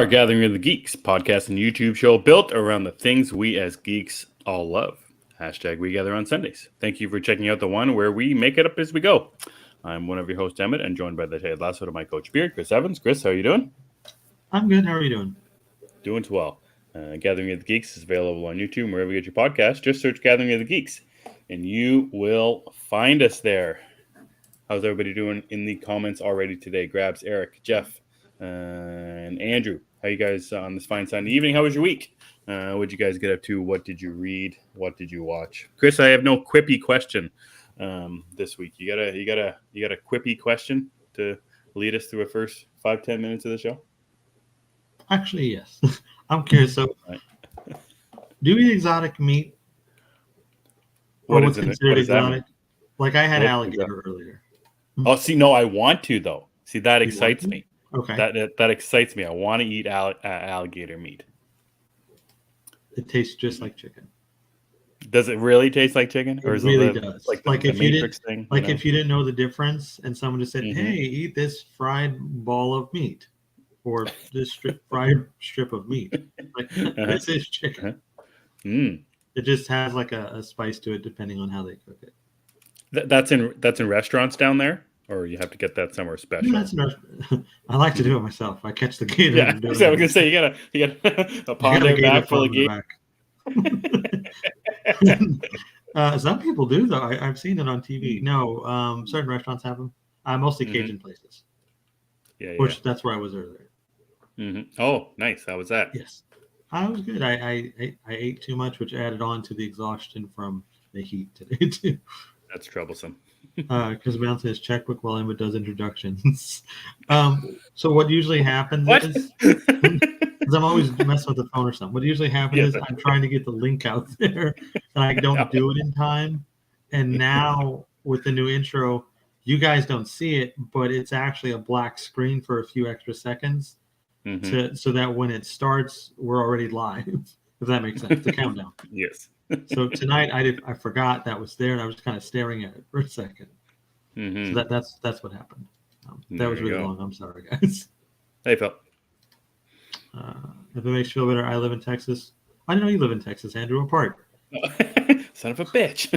are Gathering of the Geeks, podcast and YouTube show built around the things we as geeks all love. Hashtag we gather on Sundays. Thank you for checking out the one where we make it up as we go. I'm one of your hosts, Emmet, and joined by the head lasso to my coach beard, Chris Evans. Chris, how are you doing? I'm good. How are you doing? Doing well. Gathering of the Geeks is available on YouTube, wherever you get your podcast. Just search Gathering of the Geeks, and you will find us there. How's everybody doing in the comments already today? Grabs, Eric, Jeff, and Andrew. How you guys on this fine Sunday evening? How was your week? What did you guys get up to? What did you read? What did you watch? Chris, I have no quippy question this week. You got a quippy question to lead us through a first 5-10 minutes of the show? Actually, yes. I'm curious. So, do you eat exotic meat? What what's is it? considered What does that exotic? Like I had What is alligator earlier. Oh, see, no, I want to though. See, that You excites want me. Okay. That excites me. I want to eat alligator meat. It tastes just like chicken. Does it really taste like chicken, or It is really it does. like Like the if you Matrix didn't, thing? like if you didn't know the difference, and someone just said, Mhm. "Hey, eat this fried ball of meat," or this fried strip of meat, like this is chicken. Mm. It just has like a spice to it, depending on how they cook it. That's in restaurants down there, or you have to get that somewhere special. No, that's I like to do it myself. I catch the gator. Yeah, and do it so I was gonna myself. say you got a I pond got a out gator back full farm of in gator. the back. Some people do though. I've seen it on TV. No, certain restaurants have them. Mostly Cajun places. Yeah. Which that's where I was earlier. Mm-hmm. Oh, nice. How was that? Yes, I was good. I ate too much, which added on to the exhaustion from the heat today too. That's troublesome. Because we his checkbook while Emmet does introductions. So what usually happens What? is, because I'm always messing with the phone or something. What usually happens Yes. is I'm trying to get the link out there, and I don't do it in time. And now with the new intro, you guys don't see it, but it's actually a black screen for a few extra seconds, so that when it starts, we're already live. If that makes sense, the countdown. Yes. So tonight I forgot that was there, and I was kind of staring at it for a second. So that's what happened. That was really long. I'm sorry, guys. Hey, Phil. If it makes you feel better, I live in Texas. I didn't know you live in Texas, Andrew. What part? Son of a bitch.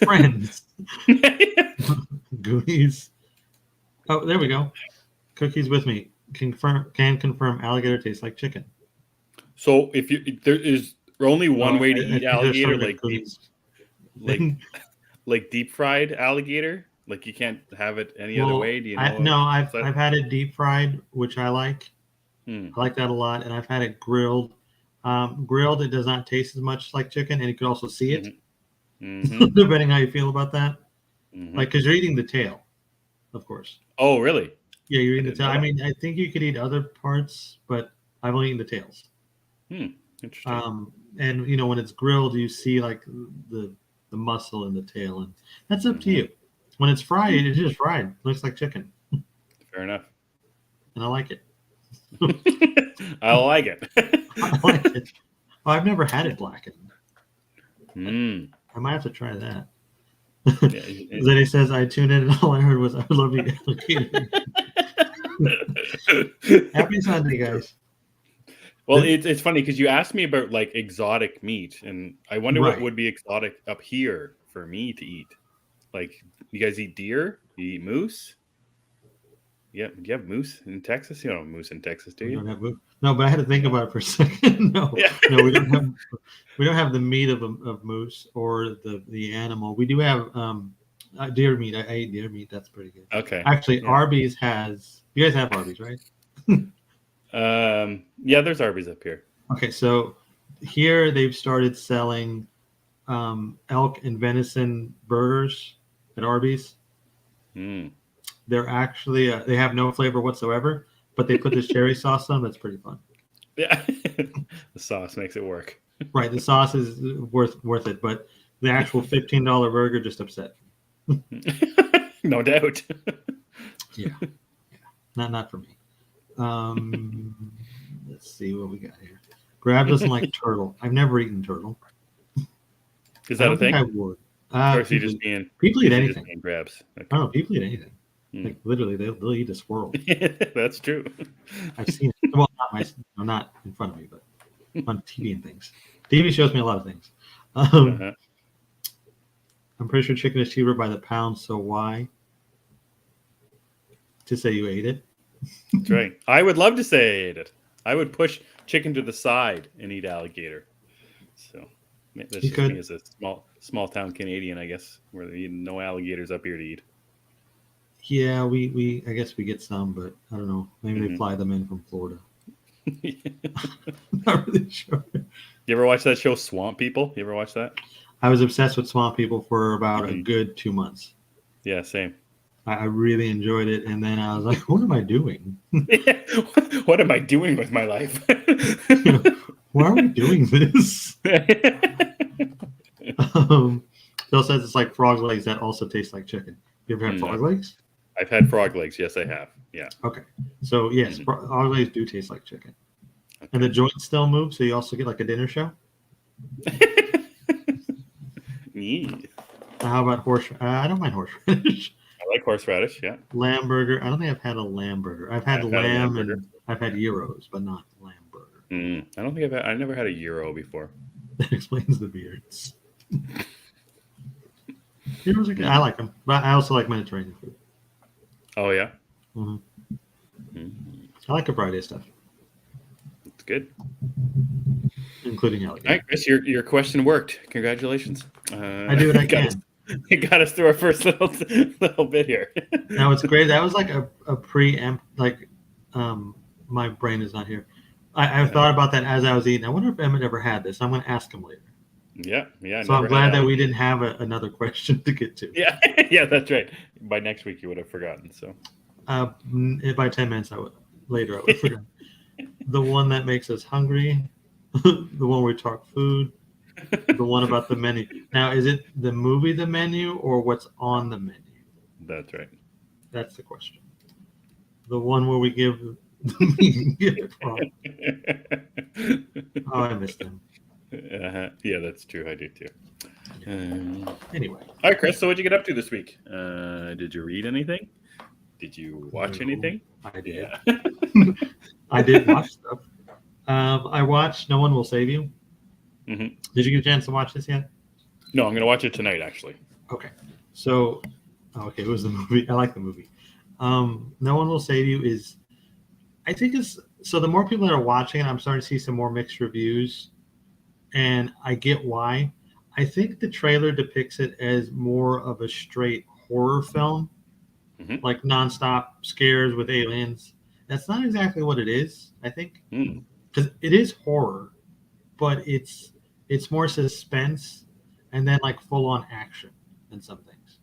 Friends. Goonies. Oh, there we go. Cookies with me. Can confirm alligator tastes like chicken. So if there is only one way to eat alligator, like deep fried alligator, like you can't have it any other way. Do you know? I've had it deep fried, which I like. I like that a lot, and I've had it grilled. Grilled, it does not taste as much like chicken, and you can also see it, depending how you feel about that. Like, because you're eating the tail, of course. Oh, really? Yeah, you're eating the tail. I mean, I think you could eat other parts, but I've only eaten the tails. Interesting. And when it's grilled, you see like the muscle in the tail, and that's up to you. When it's fried, it's just fried. It looks like chicken. Fair enough. And I like it. I like it. I like it. Well, I've never had it blackened. I might have to try that. Then he says, I tuned in and all I heard was, I love you, alligator. Happy Sunday, guys. Well, it's funny because you asked me about like exotic meat, and I wonder what would be exotic up here for me to eat. Like, you guys eat deer? You eat moose? Yeah, do you have moose in Texas? You don't have moose in Texas, do you? We don't have moose. No, but I had to think about it for a second. No, we don't have the meat of moose or the animal. We do have deer meat. I ate deer meat. That's pretty good. Okay. Actually, Arby's has. You guys have Arby's, right? Yeah, there's Arby's up here. Okay, so here they've started selling elk and venison burgers at Arby's. They're actually they have no flavor whatsoever, but they put this cherry sauce on. That's pretty fun. Yeah, the sauce makes it work. Right, the sauce is worth it, but the actual $15 burger just upset me. No doubt. Yeah, not for me. Let's see what we got here. Grab doesn't like turtle. I've never eaten turtle. Is that a thing? I would. Or is he just being people eat anything? Grabs. Okay. I don't know. People eat anything. Like literally, they'll eat a squirrel. That's true. I've seen it. Well, not in front of me, but on TV and things. TV shows me a lot of things. Uh-huh. I'm pretty sure chicken is cheaper by the pound. So why? To say you ate it? That's right. I would love to say I ate it. I would push chicken to the side and eat alligator. So that's You just me could. as a small town Canadian, I guess, where there are no alligators up here to eat. Yeah, we I guess we get some, but I don't know. Maybe they fly them in from Florida. Not really sure. You ever watch that show Swamp People? You ever watch that? I was obsessed with Swamp People for about a good 2 months. Yeah, same. I really enjoyed it, and then I was like, "What am I doing? What am I doing with my life? Why are we doing this?" Phil says it's like frog legs that also taste like chicken. You ever had frog legs? I've had frog legs. Yes, I have. Yeah. Okay. So yes, frog legs do taste like chicken, and the joints still move, so you also get like a dinner show. How about horseradish? I don't mind horseradish. I like horseradish. Yeah. Lamb burger. I don't think I've had a lamb burger. I've had lamb and I've had gyros, but not lamb burger. I don't think I've never had a gyro before. That explains the beards. Gyros are good. I like them, but I also like Mediterranean food. Oh yeah. I like a variety of stuff. It's good. Including alligator. All right, Chris, your question worked. Congratulations. I do what I can. It got us through our first little bit here. Now it's great. That was like a preempt. Like, my brain is not here. I've thought about that as I was eating. I wonder if Emmet ever had this. I'm going to ask him later. Yeah. So I'm glad that we didn't have another question to get to. Yeah, that's right. By next week, you would have forgotten. So, by 10 minutes, I would have forgotten. The one that makes us hungry. The one where we talk food. The one about the menu. Now, is it the movie, the menu, or what's on the menu? That's right. That's the question. The one where we give the meat gift from. Oh, I missed him. Yeah, that's true. I do too. Anyway. All right, Chris. So, what'd you get up to this week? Did you read anything? Did you watch anything? I did. Yeah. I did watch stuff. I watched No One Will Save You. Mm-hmm. Did you get a chance to watch this yet? No, I'm going to watch it tonight, actually. Okay. So, it was the movie. I like the movie. No One Will Save You is, I think so the more people that are watching it, I'm starting to see some more mixed reviews, and I get why. I think the trailer depicts it as more of a straight horror film, like nonstop scares with aliens. That's not exactly what it is, I think, because it is horror, but it's more suspense and then like full on action than some things.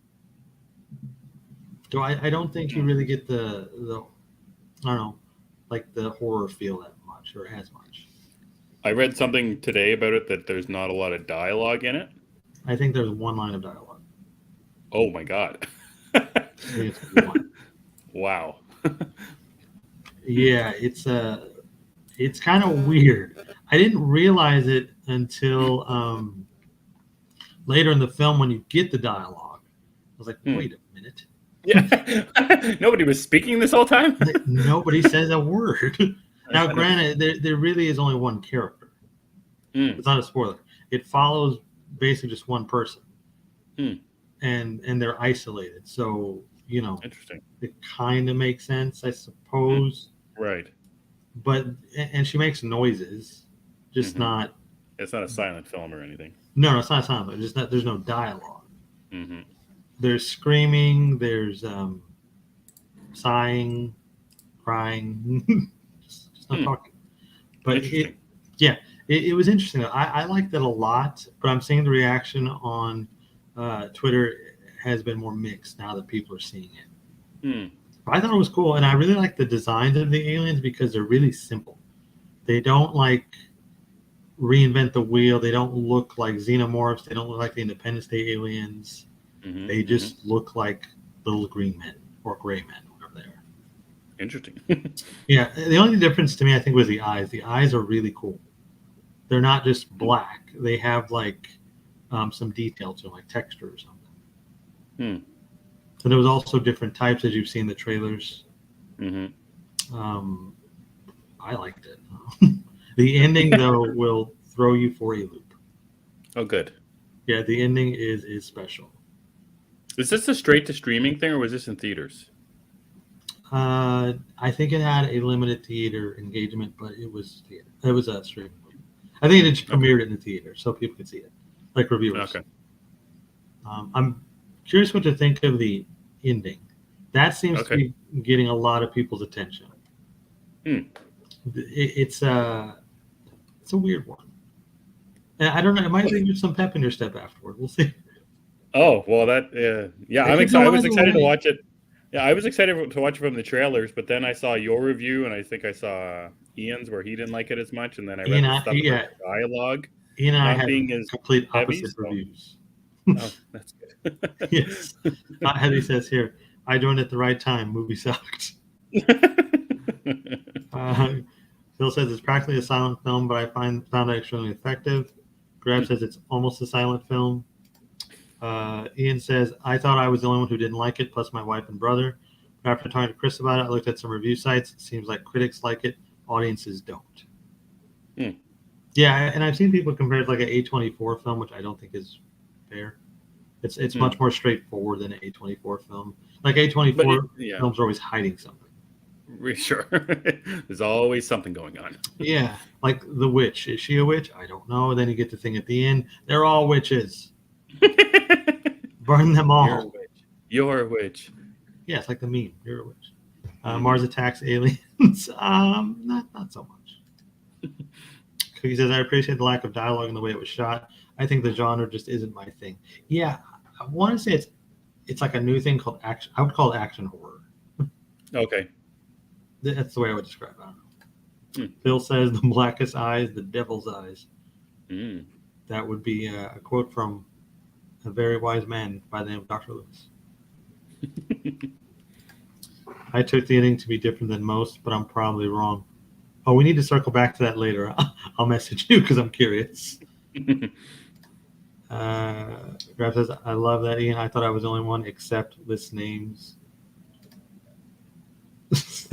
So I don't think you really get the I don't know, like the horror feel that much or as much. I read something today about it that there's not a lot of dialogue in it. I think there's one line of dialogue. Oh my God. I think it's one. Wow. Yeah, it's kind of weird. I didn't realize it until later in the film when you get the dialogue. I was like, wait a minute. Yeah. Nobody was speaking this whole time? Like, nobody says a word. Now, granted, there really is only one character. It's not a spoiler. It follows basically just one person. And they're isolated. So, Interesting. It kind of makes sense, I suppose. Right. But and she makes noises, just not. It's not a silent film or anything. No, it's not silent. Just not. There's no dialogue. Mm-hmm. There's screaming. There's sighing, crying. just not talking. But it was interesting. I liked it a lot. But I'm seeing the reaction on Twitter has been more mixed now that people are seeing it. I thought it was cool, and I really like the designs of the aliens because they're really simple. They don't reinvent the wheel. They don't look like xenomorphs. They don't look like the Independence Day aliens. They just look like little green men or gray men, whatever they are. Interesting. Yeah, the only difference to me, I think, was the eyes. The eyes are really cool. They're not just black. They have some detail to them, like texture or something. And there was also different types, as you've seen the trailers. Mm-hmm. I liked it. The ending, though, will throw you for a loop. Oh, good. Yeah, the ending is special. Is this a straight to streaming thing, or was this in theaters? I think it had a limited theater engagement, but it was theater. It was a streaming movie. I think it just Okay. premiered it in the theater so people could see it, like reviewers. Okay. I'm curious what to think of the ending. That seems to Okay. be getting a lot of people's attention. Hmm. It's a weird one. And I don't know. It might leave you some pep in your step afterward. We'll see. Oh well, that yeah. It I'm could excited. go I was either excited to way. watch it. Yeah, I was excited to watch it from the trailers, but then I saw your review, and I think I saw Ian's where he didn't like it as much, and then I read the stuff about Yeah, the dialogue Ian and I not have being as complete heavy. opposite So, reviews. oh, that's Yes. Heavy says here, I joined at the right time. Movie sucked. good. Phil says it's practically a silent film, but I found it extremely effective. Grab says it's almost a silent film. Ian says, I thought I was the only one who didn't like it, plus my wife and brother. But after talking to Chris about it, I looked at some review sites. It seems like critics like it, audiences don't. Hmm. Yeah, and I've seen people compare it to like an A24 film, which I don't think is fair. It's much more straightforward than an A24 film. Like A24 yeah, films are always hiding something. sure. There's always something going on. Yeah, like The Witch. Is she a witch? I don't know. Then you get the thing at the end. They're all witches. Burn them You're a all. witch. You're a witch. Yeah, it's like the meme. You're a witch. Mars attacks aliens. Not so much. He says, I appreciate the lack of dialogue and the way it was shot. I think the genre just isn't my thing. Yeah, I want to say it's like a new thing called action. I would call it action horror. Okay. That's the way I would describe it. I don't know. Hmm. Phil says, the blackest eyes, the devil's eyes. Mm. That would be a quote from a very wise man by the name of Dr. Lewis. I took the ending to be different than most, but I'm probably wrong. Oh, we need to circle back to that later. I'll message you because I'm curious. Grab says, I love that, Ian. I thought I was the only one except list names.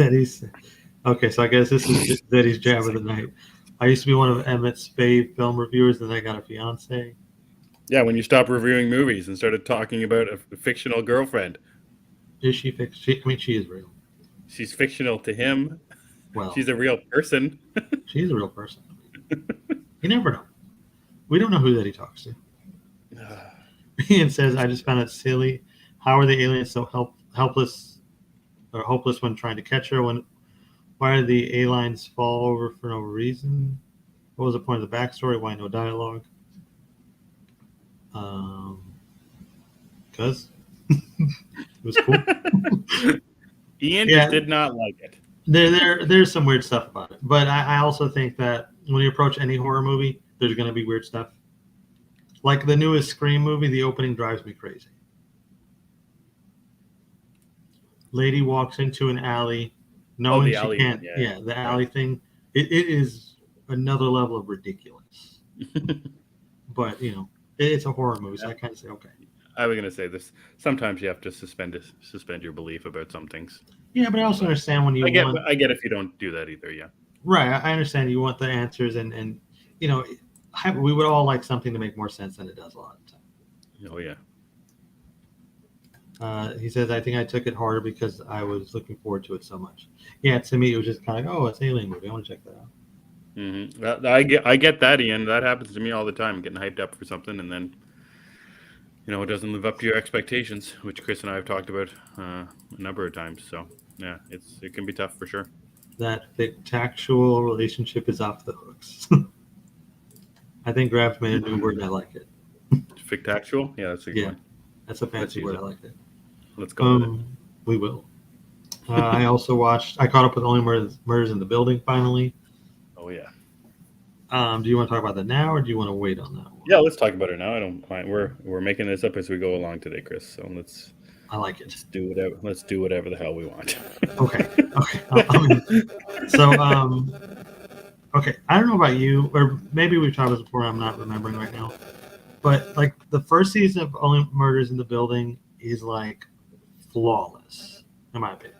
Okay, so I guess this is Zeddy's jab of the night. I used to be one of Emmet's fave film reviewers, then I got a fiance. Yeah, when you stopped reviewing movies and started talking about a fictional girlfriend. Is she fictional? I mean, she is real. She's fictional to him. Well, She's a real person. she's a real person. You never know. We don't know who that he talks to. Ian says, I just found it silly. How are the aliens so helpless or hopeless when trying to catch her? Why did the aliens fall over for no reason? What was the point of the backstory? Why no dialogue? Because it was cool. Ian just did not like it. There's some weird stuff about it, but I also think that when you approach any horror movie, there's going to be weird stuff. Like the newest Scream movie, the opening drives me crazy. Lady walks into an alley, knowing she can't. Yeah, the alley thing. It is another level of ridiculous. But it's a horror movie, so I kind of say okay. I was gonna say this. Sometimes you have to suspend your belief about some things. Yeah, but I also understand when you I get if you don't do that either. Yeah. Right, I understand you want the answers, and we would all like something to make more sense than it does a lot of the time. Oh yeah. He says, I think I took it harder because I was looking forward to it so much. Yeah, to me, it was just kind of like, oh, it's an alien movie. I want to check that out. Mm-hmm. I get that, Ian. That happens to me all the time. I'm getting hyped up for something, and then it doesn't live up to your expectations, which Chris and I have talked about a number of times. So yeah, it can be tough for sure. That fictactual relationship is off the hooks. I think Grab's made a new word, and I like it. Fictactual? Yeah, that's a good one. That's a fancy word. I like it. Let's go with it. We will. I caught up with Only Murders in the Building finally. Oh yeah. Do you want to talk about that now, or do you want to wait on that one? Yeah, let's talk about it now. I don't mind. We're making this up as we go along today, Chris. So I like it. Let's do whatever the hell we want. Okay. Okay. I don't know about you, or maybe we've talked about this before. I'm not remembering right now. But like the first season of Only Murders in the Building is like flawless, in my opinion.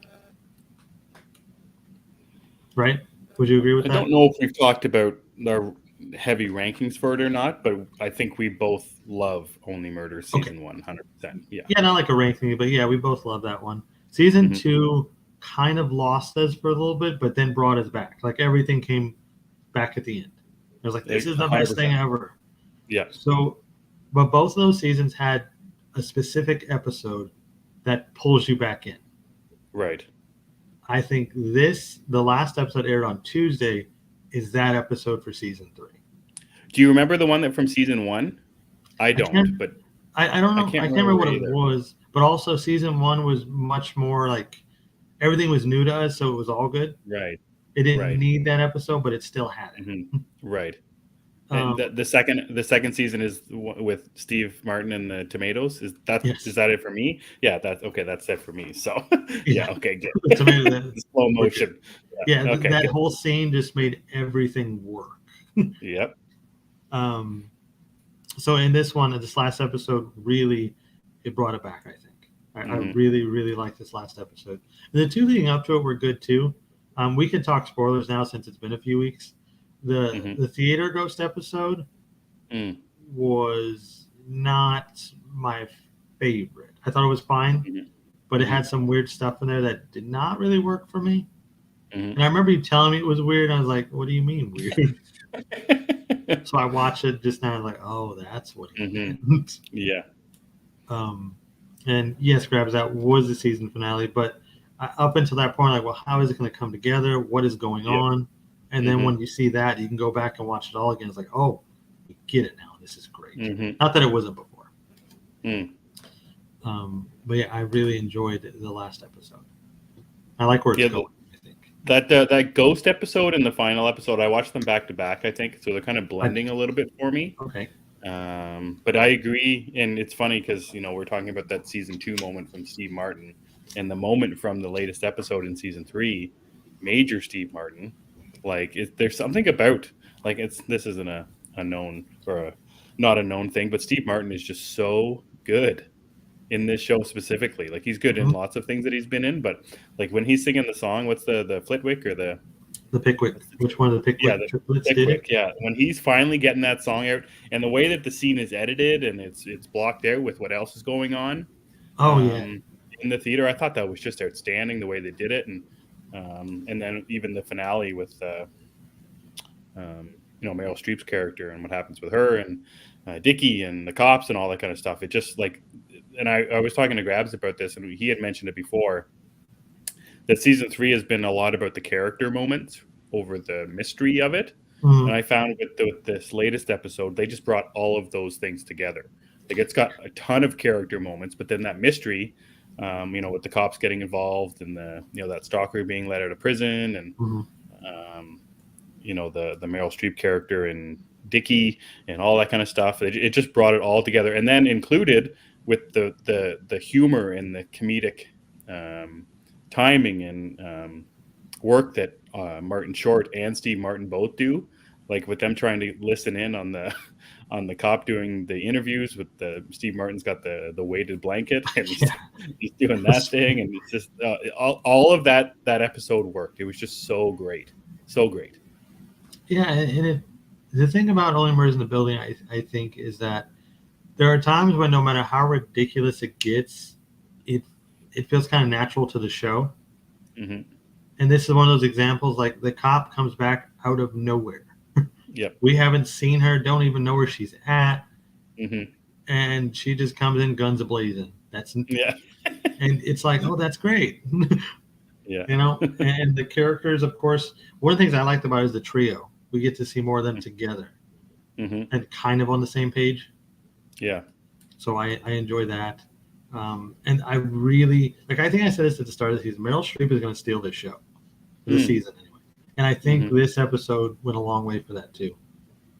Right? Would you agree with I that? don't know if we've talked about our heavy rankings for it or not, but I think we both love Only Murders Okay. season 100%. Yeah. Yeah, not like a ranking, but yeah, we both love that one. Season 2 kind of lost us for a little bit, but then brought us back. Like everything came back at the end. It was like, this is the best thing 100%. ever. Yeah. So, but both of those seasons had a specific episode that pulls you back in. Right. I think the last episode aired on Tuesday, is that episode for season 3. Do you remember the one that from season 1? I don't, but I don't know. I can't remember what it either. was, but also season 1 was much more like everything was new to us, so it was all good. Right. It didn't need that episode, but it still had it. Mm-hmm. Right. And the second season is with Steve Martin and the Tomatoes. Is that it for me? Yeah, that's okay. That's it for me. So yeah, okay, good. Slow motion. Yeah, okay, that whole scene just made everything work. Yep. So in this last episode, really, it brought it back. I think I really, really like this last episode. And the two leading up to it were good too. We can talk spoilers now since it's been a few weeks. The theater ghost episode was not my favorite. I thought it was fine, but it had some weird stuff in there that did not really work for me. And I remember you telling me it was weird. I was like, "What do you mean weird?" So I watched it just now. I was like, "Oh, that's what it meant." Yeah. And yes, Grabs, that was the season finale. But up until that point, like, well, how is it going to come together? What is going on? And then when you see that, you can go back and watch it all again. It's like, oh, you get it now. This is great. Not that it wasn't before. But yeah, I really enjoyed the last episode. I like where it's going. I think that ghost episode and the final episode, I watched them back to back. I think so. They're kind of blending a little bit for me. Okay. But I agree, and it's funny because we're talking about that season 2 moment from Steve Martin, and the moment from the latest episode in season 3, major Steve Martin. Like, there's something about, like, this isn't a known or not a known thing, but Steve Martin is just so good in this show specifically. Like, he's good in lots of things that he's been in, but like when he's singing the song, what's the Flitwick or the Pickwick? Which one of the Pickwick? Yeah, the Pickwick. Yeah, when he's finally getting that song out, and the way that the scene is edited and it's blocked out with what else is going on. In the theater, I thought that was just outstanding the way they did it, and then even the finale with Meryl Streep's character and what happens with her and Dickie and the cops and all that kind of stuff. It just like, and I was talking to Grabs about this, and he had mentioned it before, that season 3 has been a lot about the character moments over the mystery of it. And I found with this latest episode, they just brought all of those things together. Like, it's got a ton of character moments, but then that mystery, with the cops getting involved and that stalker being let out of prison and, the Meryl Streep character and Dickie and all that kind of stuff. It just brought it all together, and then included with the humor and the comedic timing and work that Martin Short and Steve Martin both do, like with them trying to listen in on the cop doing the interviews with Steve Martin's got the weighted blanket and he's doing that thing, and it's just all of that episode worked. It was just so great. Yeah, and the thing about Only Murders in the Building, I think, is that there are times when no matter how ridiculous it gets, it feels kind of natural to the show. And this is one of those examples, like the cop comes back out of nowhere. Yep. We haven't seen her, don't even know where she's at. And she just comes in guns a-blazing. And it's like, oh, that's great. And the characters, of course, one of the things I liked about it is the trio. We get to see more of them together and kind of on the same page. Yeah. So I enjoy that. And I really, I think I said this at the start of the season, Meryl Streep is going to steal this show. This season, anyway. And I think this episode went a long way for that, too.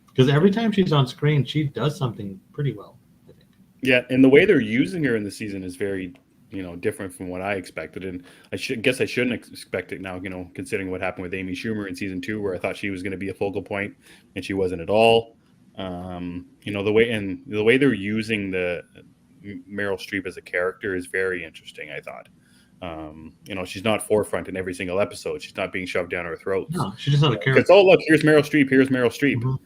Because every time she's on screen, she does something pretty well, I think. Yeah, and the way they're using her in the season is very, different from what I expected. And I guess I shouldn't expect it now, considering what happened with Amy Schumer in season 2, where I thought she was going to be a focal point, and she wasn't at all. The way they're using the Meryl Streep as a character is very interesting, I thought. She's not forefront in every single episode. She's not being shoved down our throats. No, she's just not a Because character. look, here's Meryl Streep. Here's Meryl Streep. Mhm.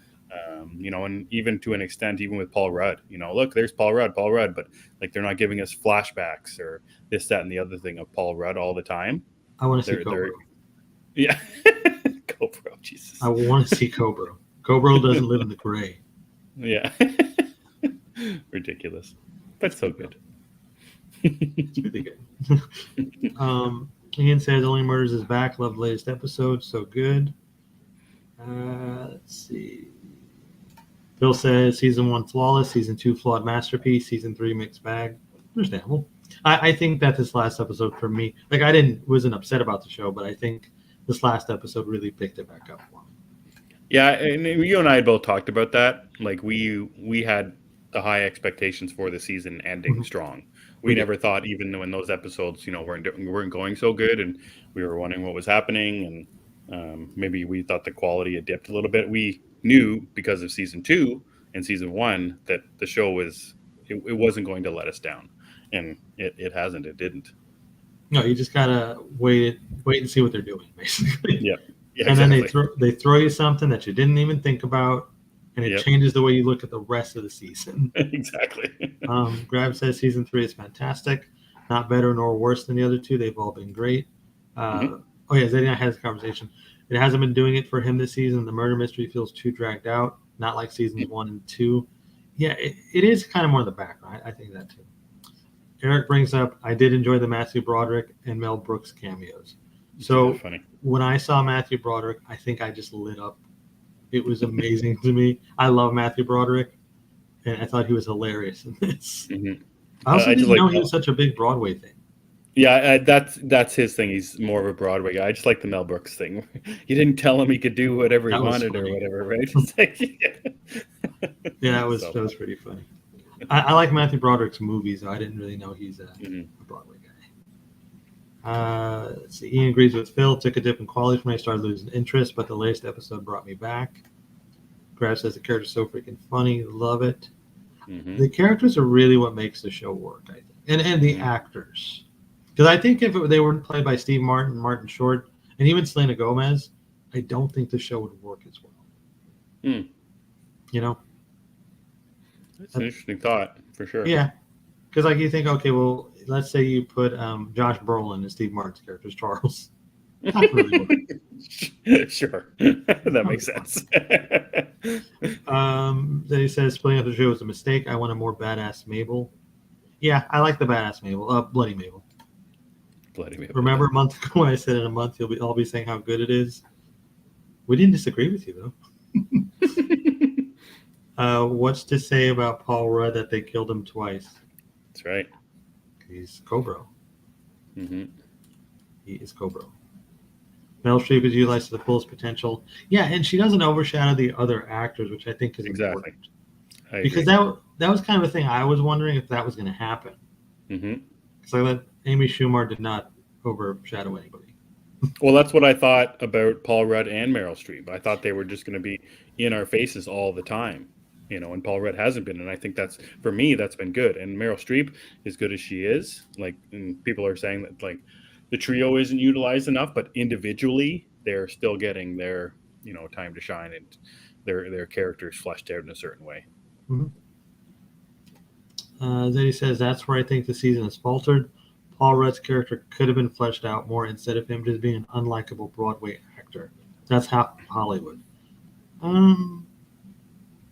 And even to an extent, even with Paul Rudd, look, there's Paul Rudd, but like they're not giving us flashbacks or this, that, and the other thing of Paul Rudd all the time. I want to see Cobra. Yeah, Cobra, Jesus. I want to see Cobra. Cobra doesn't live in the gray. Yeah, ridiculous, but so good. It's really good. Ian says Only Murders is back. Love the latest episode. So good. Let's see. Phil says season 1 flawless, season 2 flawed masterpiece, season 3 mixed bag. Understandable. I think that this last episode for me, like wasn't upset about the show, but I think this last episode really picked it back up for me. Yeah, and you and I both talked about that. Like we had the high expectations for the season ending strong. We never thought, even when those episodes, weren't going so good, and we were wondering what was happening, and maybe we thought the quality had dipped a little bit. We knew because of season 2 and season 1 that the show it wasn't going to let us down, and it hasn't. It didn't. No, you just gotta wait and see what they're doing, basically. Yeah, and exactly. then they throw you something that you didn't even think about, and it changes the way you look at the rest of the season. Exactly. Grab says season 3 is fantastic, not better nor worse than the other 2. They've all been great. Oh yeah, Zeddy and I had this conversation. It hasn't been doing it for him this season. The murder mystery feels too dragged out, not like seasons 1 and 2. Yeah, it is kind of more in the background. I think that too. Eric brings up, I did enjoy the Matthew Broderick and Mel Brooks cameos. So funny. When I saw Matthew Broderick, I think I just lit up. It was amazing to me. I love Matthew Broderick, and I thought he was hilarious in this. I also didn't know he was such a big Broadway thing. Yeah, that's his thing. He's more of a Broadway guy. I just like the Mel Brooks thing. You didn't tell him he could do whatever he wanted or whatever, right? Yeah, that was pretty funny. I like Matthew Broderick's movies, so I didn't really know he's a Broadway guy. Let's see. Ian agrees with Phil. Took a dip in quality when I started losing interest, but the latest episode brought me back. Graf says the character's so freaking funny. Love it. The characters are really what makes the show work, I think, and the actors. Because I think if they were played by Steve Martin, Martin Short, and even Selena Gomez, I don't think the show would work as well. That's an interesting thought, for sure. Yeah. Because you think, okay, well, let's say you put Josh Brolin as Steve Martin's character, Charles. Not really Sure. That makes sense. Then he says, splitting up the show was a mistake. I want a more badass Mabel. Yeah, I like the badass Mabel. Bloody Mabel. Bloody Mabel. Remember a month ago when I said in a month I'll be saying how good it is? We didn't disagree with you, though. What's to say about Paul Rudd that they killed him twice? That's right. He's Cobra. He is Cobra. Meryl Streep is utilized to the fullest potential. Yeah, and she doesn't overshadow the other actors, which I think is important. Because that was kind of a thing. I was wondering if that was going to happen. Because I thought Amy Schumer did not overshadow anybody. Well, that's what I thought about Paul Rudd and Meryl Streep. I thought they were just going to be in our faces all the time, and Paul Rudd hasn't been. And I think that's, for me, that's been good. And Meryl Streep, as good as she is, and people are saying that, the trio isn't utilized enough, but individually, they're still getting their, time to shine and their characters fleshed out in a certain way. Then he says, that's where I think the season has faltered. Paul Rudd's character could have been fleshed out more instead of him just being an unlikable Broadway actor. That's Hollywood.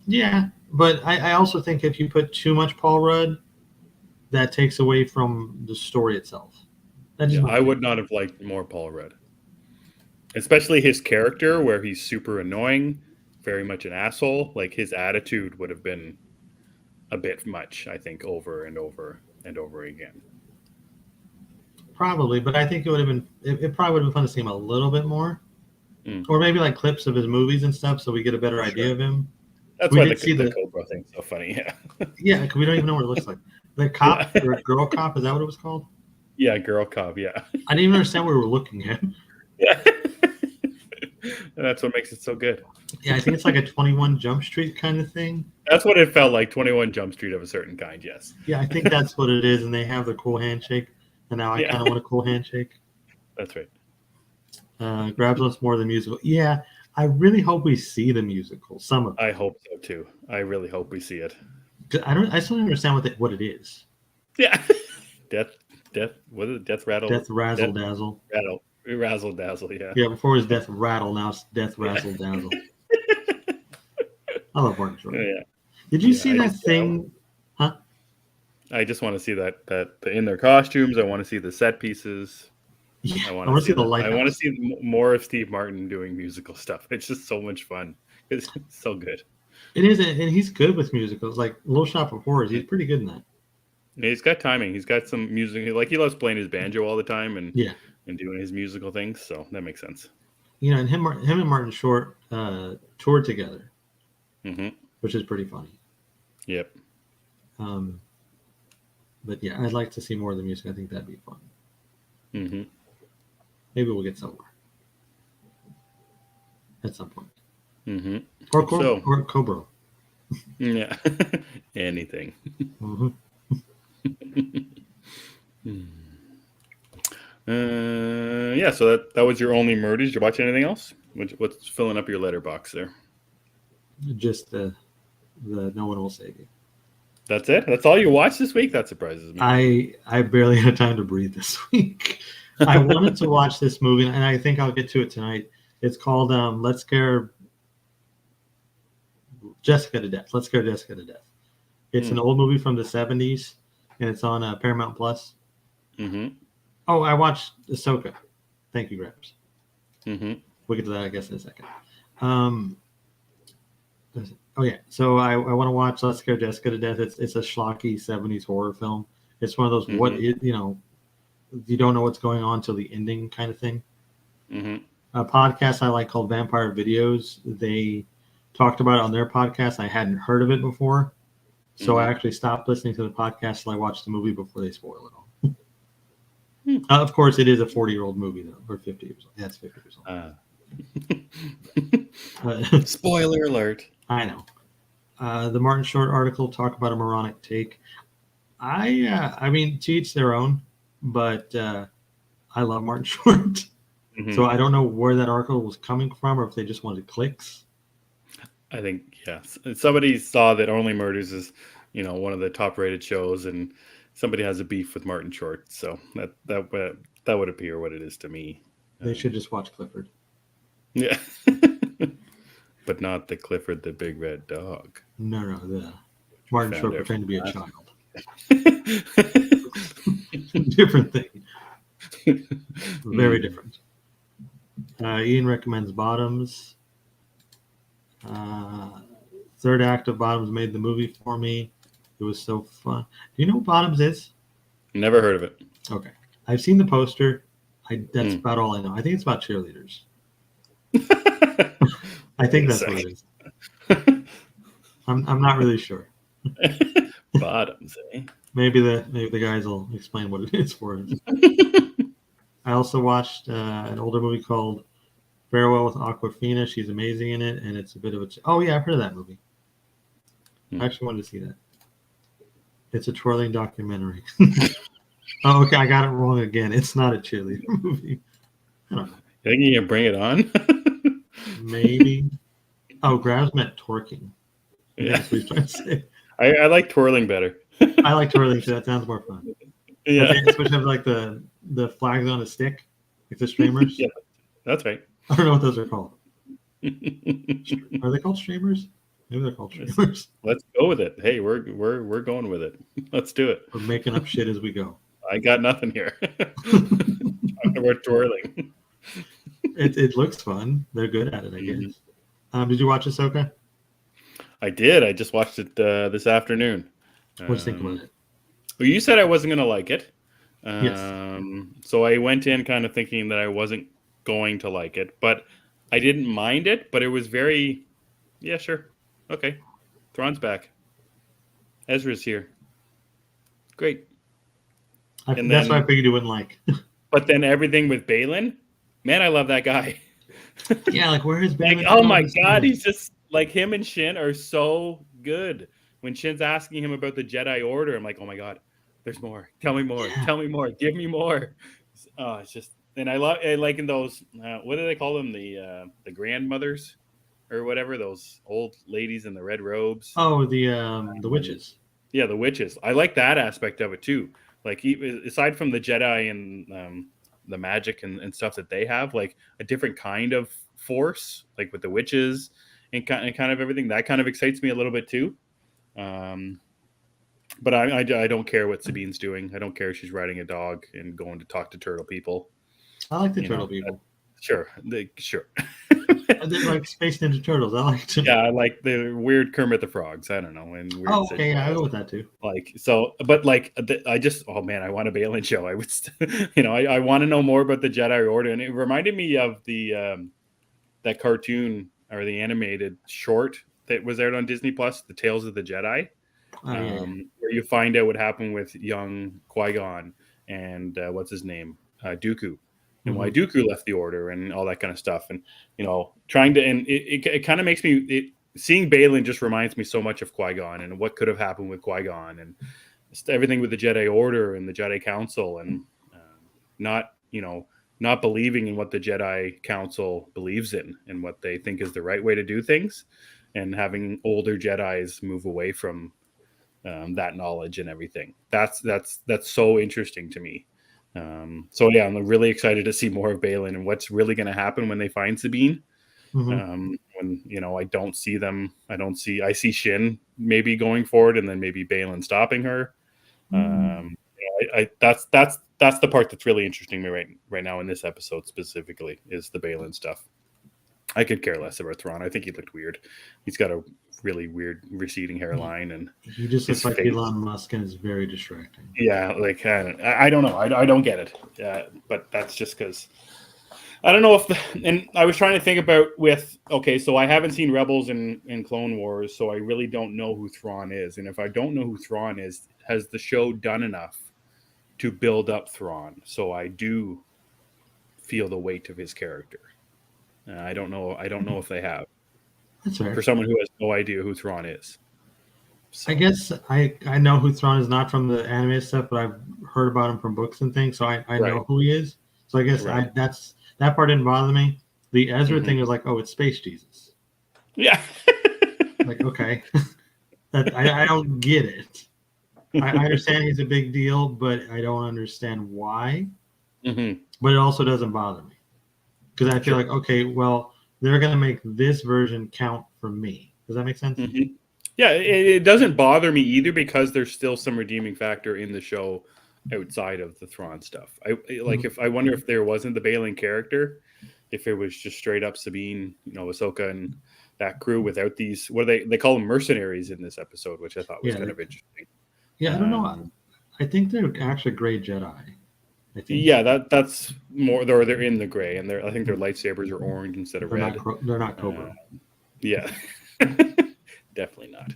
Yeah, but I also think if you put too much Paul Rudd, that takes away from the story itself. I would not have liked more Paul Rudd. Especially his character, where he's super annoying, very much an asshole. His attitude would have been a bit much, I think, over and over and over again. Probably, but I think it would have been. It probably would have been fun to see him a little bit more, or maybe clips of his movies and stuff, so we get a better idea of him. That's why the Cobra thing's so funny. Yeah. Yeah, because we don't even know what it looks like. The cop or girl cop, is that what it was called? Yeah, girl cop. Yeah. I didn't even understand what we were looking at. Yeah. And that's what makes it so good. Yeah, I think it's like a 21 Jump Street kind of thing. That's what it felt like, 21 Jump Street of a certain kind, yes. Yeah, I think that's what it is, and they have the cool handshake. and now I kind of want a cool handshake. That's right. Grabs wants more of the musical. Yeah, I really hope we see the musical. Some of it. I hope so too. I really hope we see it. I still don't understand what it is. Yeah. Death. What is it? Death rattle. Death razzle dazzle. Razzle dazzle. Yeah. Yeah, before it was Death Rattle, now it's Death Razzle Dazzle. I love Martin Short. Yeah. Did you see that thing? Huh? I just want to see that in their costumes. I want to see the set pieces. Yeah, I want to see the lighthouse. I want to see more of Steve Martin doing musical stuff. It's just so much fun. It's so good. It is, and he's good with musicals. Like Little Shop of Horrors, he's pretty good in that. Yeah, he's got timing. He's got some music. Like he loves playing his banjo all the time and doing his musical things. So that makes sense. You know, and him and Martin Short toured together, which is pretty funny. Yep. But yeah, I'd like to see more of the music. I think that'd be fun. Mm-hmm. Maybe we'll get somewhere at some point. Mm-hmm. Or Cobra. Yeah. Anything. Mm-hmm. Yeah, so that was your only murder. Did you watch anything else? What's filling up your letterbox there? Just the No One Will Save You. That's it? That's all you watched this week? That surprises me. I barely had time to breathe this week. I wanted to watch this movie, and I think I'll get to it tonight. It's called Let's Scare Jessica to Death. Let's Scare Jessica to Death. It's an old movie from the 70s, and it's on Paramount Plus. Mm-hmm. Oh, I watched Ahsoka. Thank you, Grabs. Mm-hmm. We'll get to that, I guess, in a second. Oh, yeah. So I want to watch Let's Scare Jessica to Death. It's a schlocky 70s horror film. It's one of those, you don't know what's going on till the ending kind of thing. Mm-hmm. A podcast I like called Vampire Videos, they talked about it on their podcast. I hadn't heard of it before. So I actually stopped listening to the podcast till I watched the movie before they spoil it all. Of course, it is a 40-year-old movie, though, or 50 years old. Yeah, it's 50 years old. Spoiler alert. I know. The Martin Short article talk about a moronic take. I mean, to each their own, but I love Martin Short. Mm-hmm. So I don't know where that article was coming from, or if they just wanted clicks. I think, yes. Somebody saw that Only Murders is, one of the top-rated shows, and somebody has a beef with Martin Short. So that would appear what it is to me. They should just watch Clifford. Yeah. But not the Clifford the Big Red Dog. No, the Martin Short pretending to be a child. Different thing. Very different. Ian recommends Bottoms. Third act of Bottoms made the movie for me. It was so fun. Do you know what Bottoms is? Never heard of it. Okay. I've seen the poster. That's about all I know. I think it's about cheerleaders. I think that's what it is. I'm not really sure. Bottoms, eh? Maybe the guys will explain what it is for us. I also watched an older movie called Farewell with Awkwafina. She's amazing in it, and it's a bit of a... Oh, yeah, I've heard of that movie. I actually wanted to see that. It's a twirling documentary. Oh, okay, I got it wrong again. It's not a cheerleader movie. I don't know. You think you can bring it on? Maybe. Oh, Grabs meant twerking. Yeah. That's what he's trying to say. I like twirling better. I like twirling too. That sounds more fun. Yeah. Okay, especially have like the flags on a stick, like the streamers. Yeah, that's right. I don't know what those are called. Are they called streamers? Maybe they're called streamers. Let's go with it. Hey, we're going with it. Let's do it. We're making up shit as we go. I got nothing here. Talking about twirling. It looks fun. They're good at it, I guess. Did you watch Ahsoka? I did. I just watched it this afternoon. What do you think about it? Well, you said I wasn't going to like it. Yes. So I went in kind of thinking that I wasn't going to like it, but I didn't mind it. But it was very, yeah, sure, okay. Thrawn's back. Ezra's here. Great. That's what I figured you wouldn't like. But then everything with Balin, man, I love that guy. Yeah, like where is Balin? Like, oh my God, he's just like him and Shin are so good. When Shin's asking him about the Jedi Order, I'm like, oh my God, There's more. Tell me more. Yeah. Tell me more. Give me more. Oh, it's just, and I like in those. What do they call them? The grandmothers or whatever. Those old ladies in the red robes. Oh, the witches. Yeah, the witches. I like that aspect of it too. Like aside from the Jedi and the magic and stuff that they have, like a different kind of force, like with the witches and kind of everything. That kind of excites me a little bit too. Um, but I don't care what Sabine's doing. I don't care if she's riding a dog and going to talk to turtle people. I like the You turtle know, people. sure, sure. They're like Space Ninja Turtles. I like them. Yeah, I like the weird Kermit the Frogs. I don't know, and weird. Oh, Sid okay, yeah, I Capella's. go with that too. Like so, but like I just, oh man, I want a Balin show. I would, I want to know more about the Jedi Order, and it reminded me of the that cartoon or the animated short that was out on Disney Plus, The Tales of the Jedi, Oh yeah. where you find out what happened with young Qui-Gon and what's his name, Dooku, and why Mhm. Dooku left the Order and all that kind of stuff, and trying to, and it kind of makes me. Seeing Balin just reminds me so much of Qui-Gon and what could have happened with Qui-Gon and everything with the Jedi Order and the Jedi Council and not not believing in what the Jedi Council believes in and what they think is the right way to do things, and having older Jedi's move away from that knowledge and everything. That's so interesting to me. So yeah, I'm really excited to see more of Balin and what's really going to happen when they find Sabine. Mhm. When I see Shin maybe going forward, and then maybe Balin stopping her. That's the part that's really interesting me right now in this episode specifically is the Balin stuff. I could care less about Thrawn. I think he looked weird. He's got a really weird receding hairline, and He just his looks like face. Elon Musk and is very distracting. Yeah, like I don't know. I don't get it. But that's just because I don't know and I was trying to think about okay, so I haven't seen Rebels in Clone Wars, so I really don't know who Thrawn is. And if I don't know who Thrawn is, has the show done enough to build up Thrawn? So I do feel the weight of his character. I don't know. I don't know if they have. That's fair. For someone who has no idea who Thrawn is. So. I guess I know who Thrawn is, not from the anime stuff, but I've heard about him from books and things, so I Right. know who he is. So I guess Right. that part didn't bother me. The Ezra Mhm. thing is like, oh, it's Space Jesus. Yeah. Like, okay, I don't get it. I understand he's a big deal, but I don't understand why. Mm-hmm. But it also doesn't bother me because I feel Sure. like, okay, well, they're gonna make this version count for me. Does that make sense? Mm-hmm. Yeah, it doesn't bother me either because there's still some redeeming factor in the show outside of the Thrawn stuff. If I wonder if there wasn't the Balin character, if it was just straight up Sabine, Ahsoka and that crew without these, what do they call them, mercenaries in this episode, which I thought was kind of interesting. Yeah, I don't know. I think they're actually gray Jedi. I think. Yeah, that's more. They're in the gray, and I think their lightsabers are orange instead of red. They're not Cobra. Yeah, definitely not.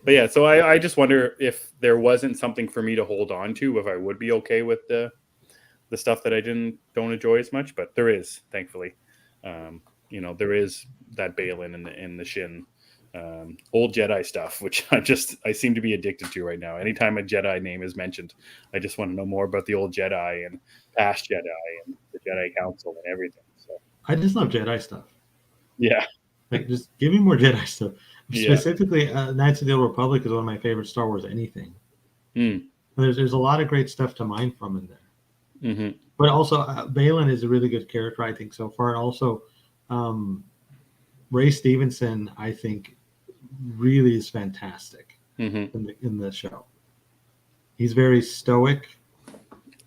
But yeah, so I just wonder if there wasn't something for me to hold on to, if I would be okay with the stuff that I don't enjoy as much. But there is, thankfully, there is that Balin and the Shin. Old Jedi stuff, which I seem to be addicted to right now. Anytime a Jedi name is mentioned, I just want to know more about the old Jedi and past Jedi and the Jedi Council and everything. So I just love Jedi stuff. Yeah, like just give me more Jedi stuff. Yeah. Specifically, Knights of the Old Republic is one of my favorite Star Wars anything. Mm. There's a lot of great stuff to mine from in there. Mm-hmm. But also, Balin is a really good character, I think, so far. And also, Ray Stevenson, I think, really is fantastic in the show. He's very stoic.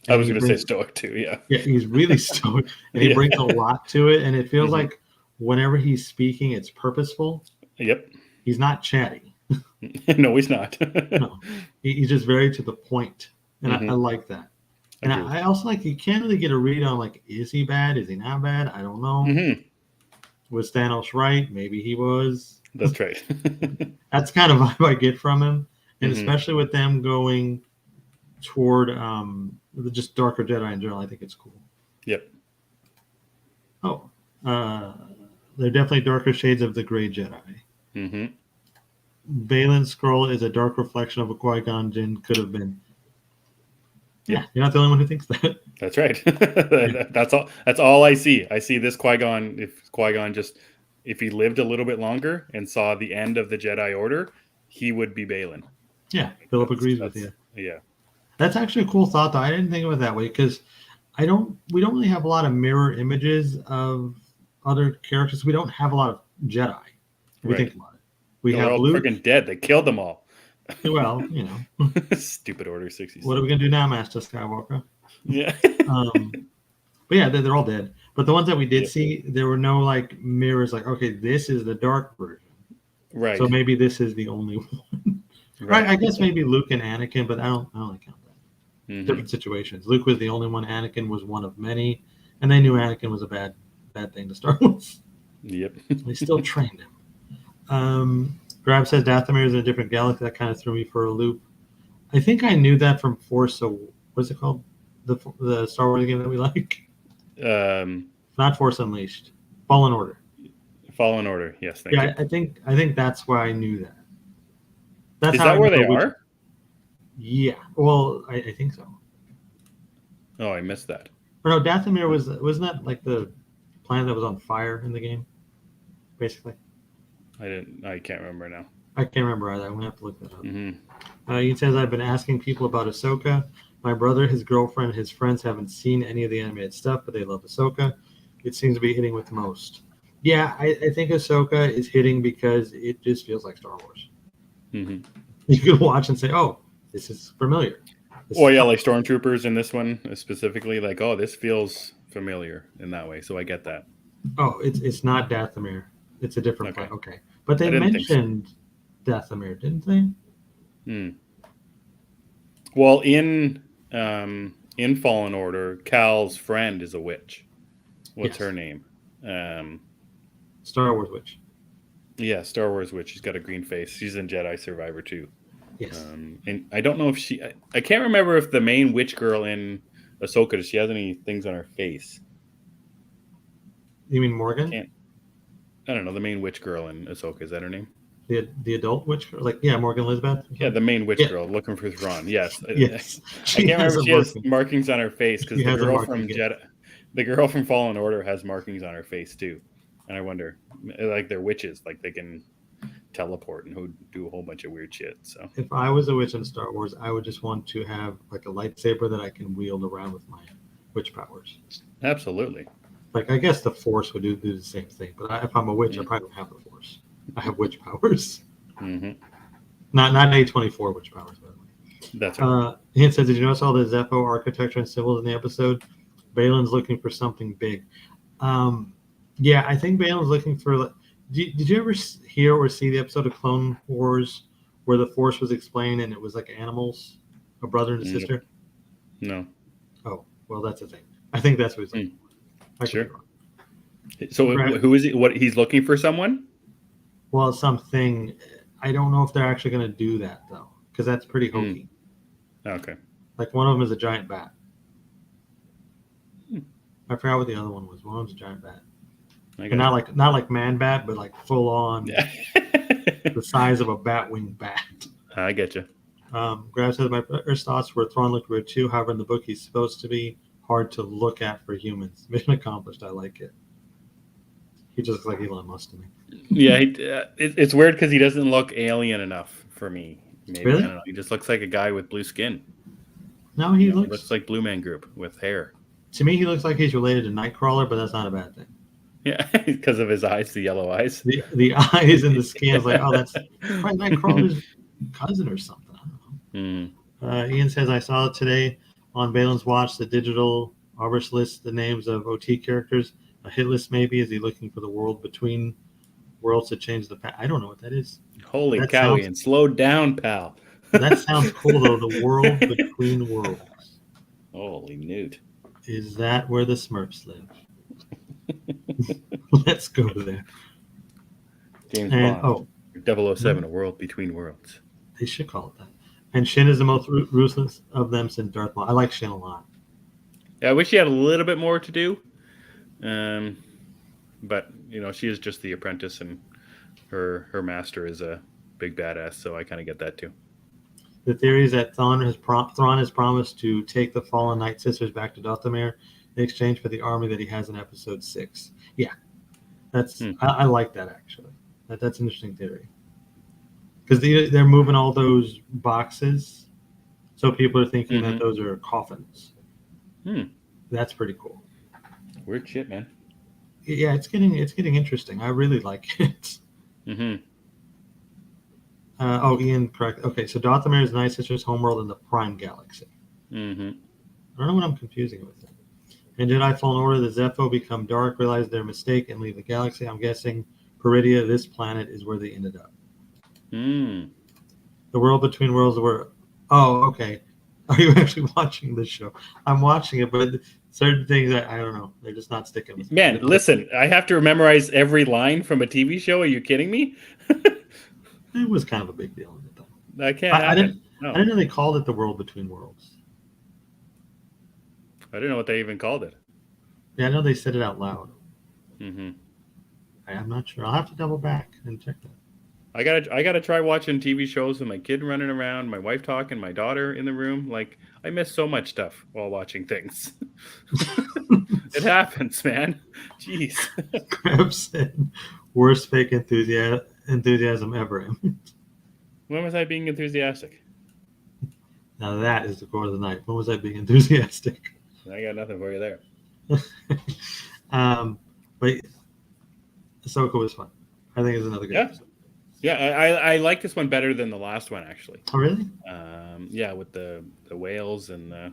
I was going to say stoic too. Yeah. Yeah, he's really stoic, and he brings a lot to it. And it feels like whenever he's speaking, it's purposeful. Yep. He's not chatty. No, he's not. No, he's just very to the point, and I like that. And I also like, you can't really get a read on, like, is he bad? Is he not bad? I don't know. Was Thanos right? Maybe he was. That's right. That's kind of vibe I get from him, and especially with them going toward just darker Jedi in general, I think it's cool. Yep. Oh, they're definitely darker shades of the gray Jedi. Balin's scroll is a dark reflection of what Qui-Gon Jinn could have been. Yeah, you're not the only one who thinks that. That's right. That's all. That's all I see. I see this Qui-Gon. If Qui-Gon just, if he lived a little bit longer and saw the end of the Jedi Order, he would be Balin. Yeah, Philip agrees with you. Yeah. That's actually a cool thought, though. I didn't think of it that way because we don't really have a lot of mirror images of other characters. We don't have a lot of Jedi. If we think about it, we They're have all Luke. freaking dead. They killed them all. Well, Stupid Order 66. What are we gonna do now, Master Skywalker? Yeah. But yeah, they're all dead. But the ones that we did see, there were no like mirrors. Like, okay, this is the dark version. Right. So maybe this is the only one. Right. I guess maybe Luke and Anakin, but I don't count that. Mm-hmm. Different situations. Luke was the only one. Anakin was one of many, and they knew Anakin was a bad thing to start with. Yep. They still trained him. Grab says Dathomir is in a different galaxy. That kind of threw me for a loop. I think I knew that from Force. So what's it called? The Star Wars game that we like. Not Force Unleashed. Fallen Order. Fallen Order. Yes. Thank you. I think that's why I knew that. That's is that where they are? Yeah. Well, I think so. Oh, I missed that. Or no, Dathomir wasn't that like the planet that was on fire in the game, basically. I can't remember now. I can't remember either. I'm gonna have to look that up. Mm-hmm. He says I've been asking people about Ahsoka. My brother, his girlfriend, his friends haven't seen any of the animated stuff, but they love Ahsoka. It seems to be hitting with most. Yeah, I think Ahsoka is hitting because it just feels like Star Wars. Mm-hmm. You could watch and say, "Oh, this is familiar." Like stormtroopers in this one specifically, like, oh, this feels familiar in that way. So I get that. Oh, it's not Dathomir. It's a different planet. Okay, but they mentioned Dathomir, didn't they? Well, in Fallen Order, Cal's friend is a witch. What's her name? Star Wars witch. Yeah, Star Wars witch. She's got a green face. She's in Jedi Survivor too. Yes. And I don't know if I can't remember if the main witch girl in Ahsoka, does she have any things on her face? You mean Morgan? I don't know. The main witch girl in Ahsoka, is that her name? The adult witch girl? Like, yeah, Morgan Elizabeth? Yeah, the main witch girl looking for Thrawn. Yes. Yes. I can't remember if she has markings on her face because the girl from Fallen Order has markings on her face too. And I wonder, like, they're witches, like they can teleport and do a whole bunch of weird shit. So if I was a witch in Star Wars, I would just want to have like a lightsaber that I can wield around with my witch powers. Absolutely. Like, I guess the Force would do the same thing, but if I'm a witch, I probably don't have the Force. I have witch powers. Mm-hmm. Not A24 witch powers, by the way. That's right. He says, did you notice all the Zeppo architecture and symbols in the episode? Balin's looking for something big. Yeah, I think Balin's looking for... Did you ever hear or see the episode of Clone Wars where the Force was explained and it was like animals, a brother and a sister? No. Oh, well, that's the thing. I think that's what he's looking for. Sure. So who is he? What, he's looking for someone? Well, something. I don't know if they're actually going to do that though, because that's pretty hokey. Okay. Like, one of them is a giant bat. I forgot what the other one was. One of them's a giant bat. And not like man bat, but like full on the size of a bat wing bat. I get you. Grab says my first thoughts were Thrawn looked weird too. However, in the book he's supposed to be hard to look at for humans. Mission accomplished. I like it. He just looks like Elon Musk to me. Yeah, it's weird because he doesn't look alien enough for me. Maybe. Really? I don't know. He just looks like a guy with blue skin. No, he looks like Blue Man Group with hair. To me, he looks like he's related to Nightcrawler, but that's not a bad thing. Yeah, because of his eyes, the yellow eyes. The eyes and the skin is like, oh, that's probably Nightcrawler's cousin or something. I don't know. Ian says, I saw it today on Balin's watch. The digital Arbus lists the names of OT characters. A hit list maybe. Is he looking for the world between worlds to change the past? I don't know what that is. Holy cow, Ian. Slow down, pal. That sounds cool, though. The world between worlds. Holy newt. Is that where the Smurfs live? Let's go there. James Bond. 007, A World Between Worlds. They should call it that. And Shin is the most ruthless of them since Darth Maul. I like Shin a lot. Yeah, I wish she had a little bit more to do. But, she is just the apprentice and her master is a big badass, so I kind of get that too. The theory is that Thrawn has promised to take the fallen Night Sisters back to Dathomir in exchange for the army that he has in Episode 6. Yeah, I like that actually. That's an interesting theory because they're moving all those boxes, so people are thinking that those are coffins. That's pretty cool. Weird shit, man. Yeah, it's getting interesting. I really like it. Ian, correct. Okay, so Dathomir is Night Sisters' homeworld in the Prime Galaxy. I don't know what I'm confusing with it. In Jedi Fallen Order, the Zepho become dark, realize their mistake, and leave the galaxy. I'm guessing Peridia, this planet, is where they ended up. The world between worlds were. Oh, okay. Are you actually watching this show? I'm watching it, but certain things I don't know. They're just not sticking with me. Man, listen, I have to memorize every line from a TV show. Are you kidding me? It was kind of a big deal in it, though. That can't happen. I didn't know they called it the world between worlds. I didn't know what they even called it. Yeah, I know they said it out loud. I'm not sure. I'll have to double back and check that. I gotta try watching TV shows with my kid running around, my wife talking, my daughter in the room. Like, I miss so much stuff while watching things. It happens, man. Jeez. Crab said, worst fake enthusiasm ever. When was I being enthusiastic? Now that is the quote of the night. When was I being enthusiastic? I got nothing for you there. But Ahsoka was fun. I think it's another good episode. Yeah, I like this one better than the last one, actually. Oh, really? Yeah, with the whales and the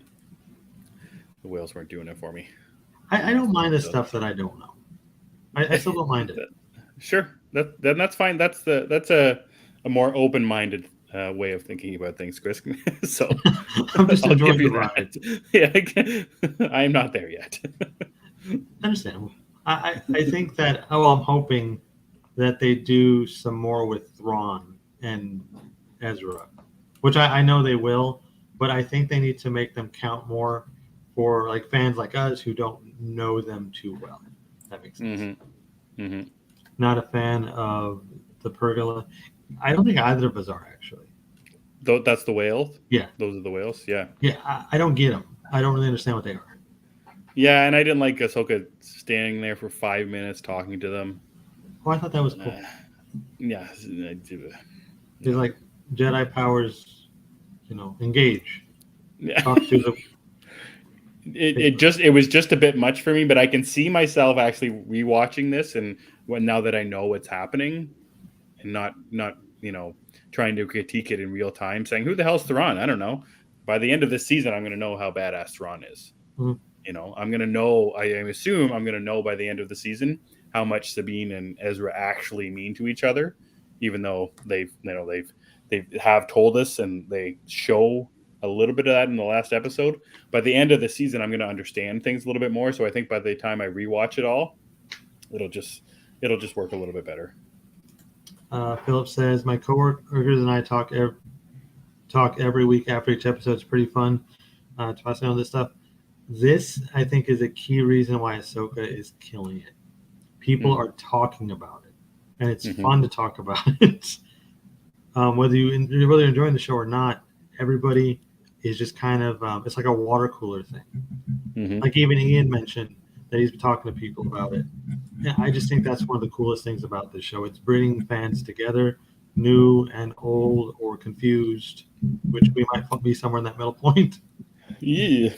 whales weren't doing it for me. I don't mind the stuff that I don't know. I still don't mind it. Sure, that's fine. That's a more open-minded way of thinking about things, Chris. So I'm just enjoying the ride. Yeah, I'm not there yet. Understandable. I think that. I'm hoping that they do some more with Thrawn and Ezra, which I know they will, but I think they need to make them count more for like fans like us who don't know them too well. If that makes sense. Not a fan of the Pergola. I don't think either of us are actually. That's the whales? Yeah. Those are the whales? Yeah. Yeah, I don't get them. I don't really understand what they are. Yeah, and I didn't like Ahsoka standing there for 5 minutes talking to them. Oh, I thought that was cool. Yeah. It's like Jedi powers, engage. Yeah. Talk to the... It was just a bit much for me, but I can see myself actually rewatching this and now that I know what's happening and not trying to critique it in real time, saying, who the hell's Thrawn? I don't know. By the end of this season, I'm going to know how badass Thrawn is. I'm going to know, I assume I'm going to know by the end of the season how much Sabine and Ezra actually mean to each other, even though they have told us and they show a little bit of that in the last episode. By the end of the season, I'm going to understand things a little bit more. So I think by the time I rewatch it all, it'll just work a little bit better. Philip says, my coworkers and I talk every week after each episode. It's pretty fun to pass on this stuff. This, I think, is a key reason why Ahsoka is killing it. People are talking about it, and it's fun to talk about it. Whether you're enjoying the show or not, everybody is just kind of it's like a water cooler thing. Like even Ian mentioned that he's been talking to people about it. And I just think that's one of the coolest things about this show. It's bringing fans together, new and old or confused, which we might be somewhere in that middle point. Yeah.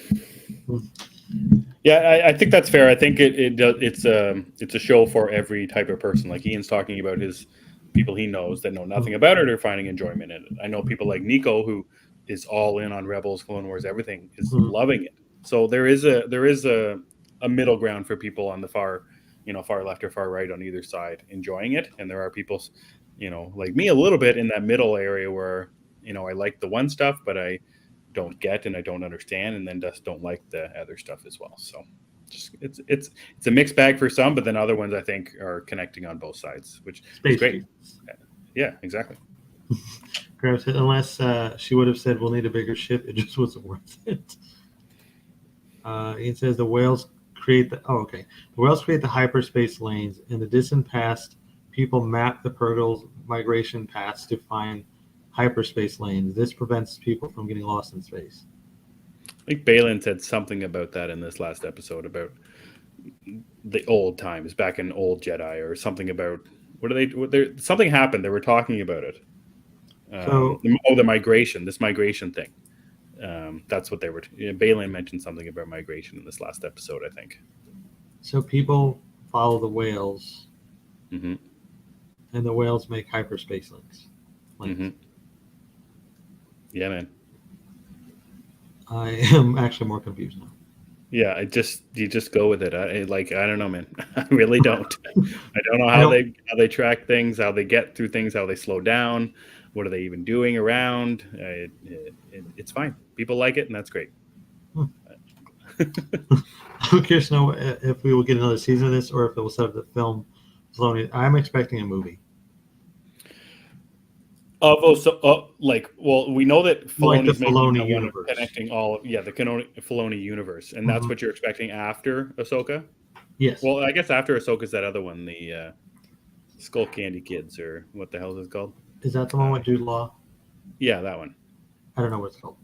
Yeah, I think that's fair. I think it's a show for every type of person. Like Ian's talking about his people he knows that know nothing about it are finding enjoyment in it. I know people like Nico, who is all in on Rebels, Clone Wars, everything, is loving it. So there is a middle ground for people on the far left or far right on either side enjoying it, and there are people, like me a little bit in that middle area where I like the one stuff, but I don't get and I don't understand, and then just don't like the other stuff as well. So it's a mixed bag for some, but then other ones I think are connecting on both sides, which is great. Yeah, exactly. Unless she would have said we'll need a bigger ship, it just wasn't worth it. Ian says the whales create the whales create the hyperspace lanes. In the distant past, people map the Purgle's migration paths to find hyperspace lanes. This prevents people from getting lost in space. I think Balin said something about that in this last episode about the old times back in old Jedi, or something about something happened. They were talking about it. So The migration, this migration thing. That's what they were. Balin mentioned something about migration in this last episode, I think. So people follow the whales, Mm-hmm. and the whales make hyperspace links. Mm-hmm. Yeah, man. I am actually more confused now. Yeah, you just go with it. I don't know, man. I really don't. I don't know I how don't. they track things, how they get through things, how they slow down. What are they even doing around? It's fine. People like it, and that's great. I'm curious to know if we will get another season of this, or if it will set up the film. I'm expecting a movie. We know that Like the Filoni's making Filoni that one universe. connecting the Filoni universe, and that's Mhm. what you're expecting after Ahsoka. Yes. Well, I guess after Ahsoka's that other one, the Skull Candy Kids, or what the hell is it called? Is that the one with Jude Law? Yeah, that one. I don't know what it's called.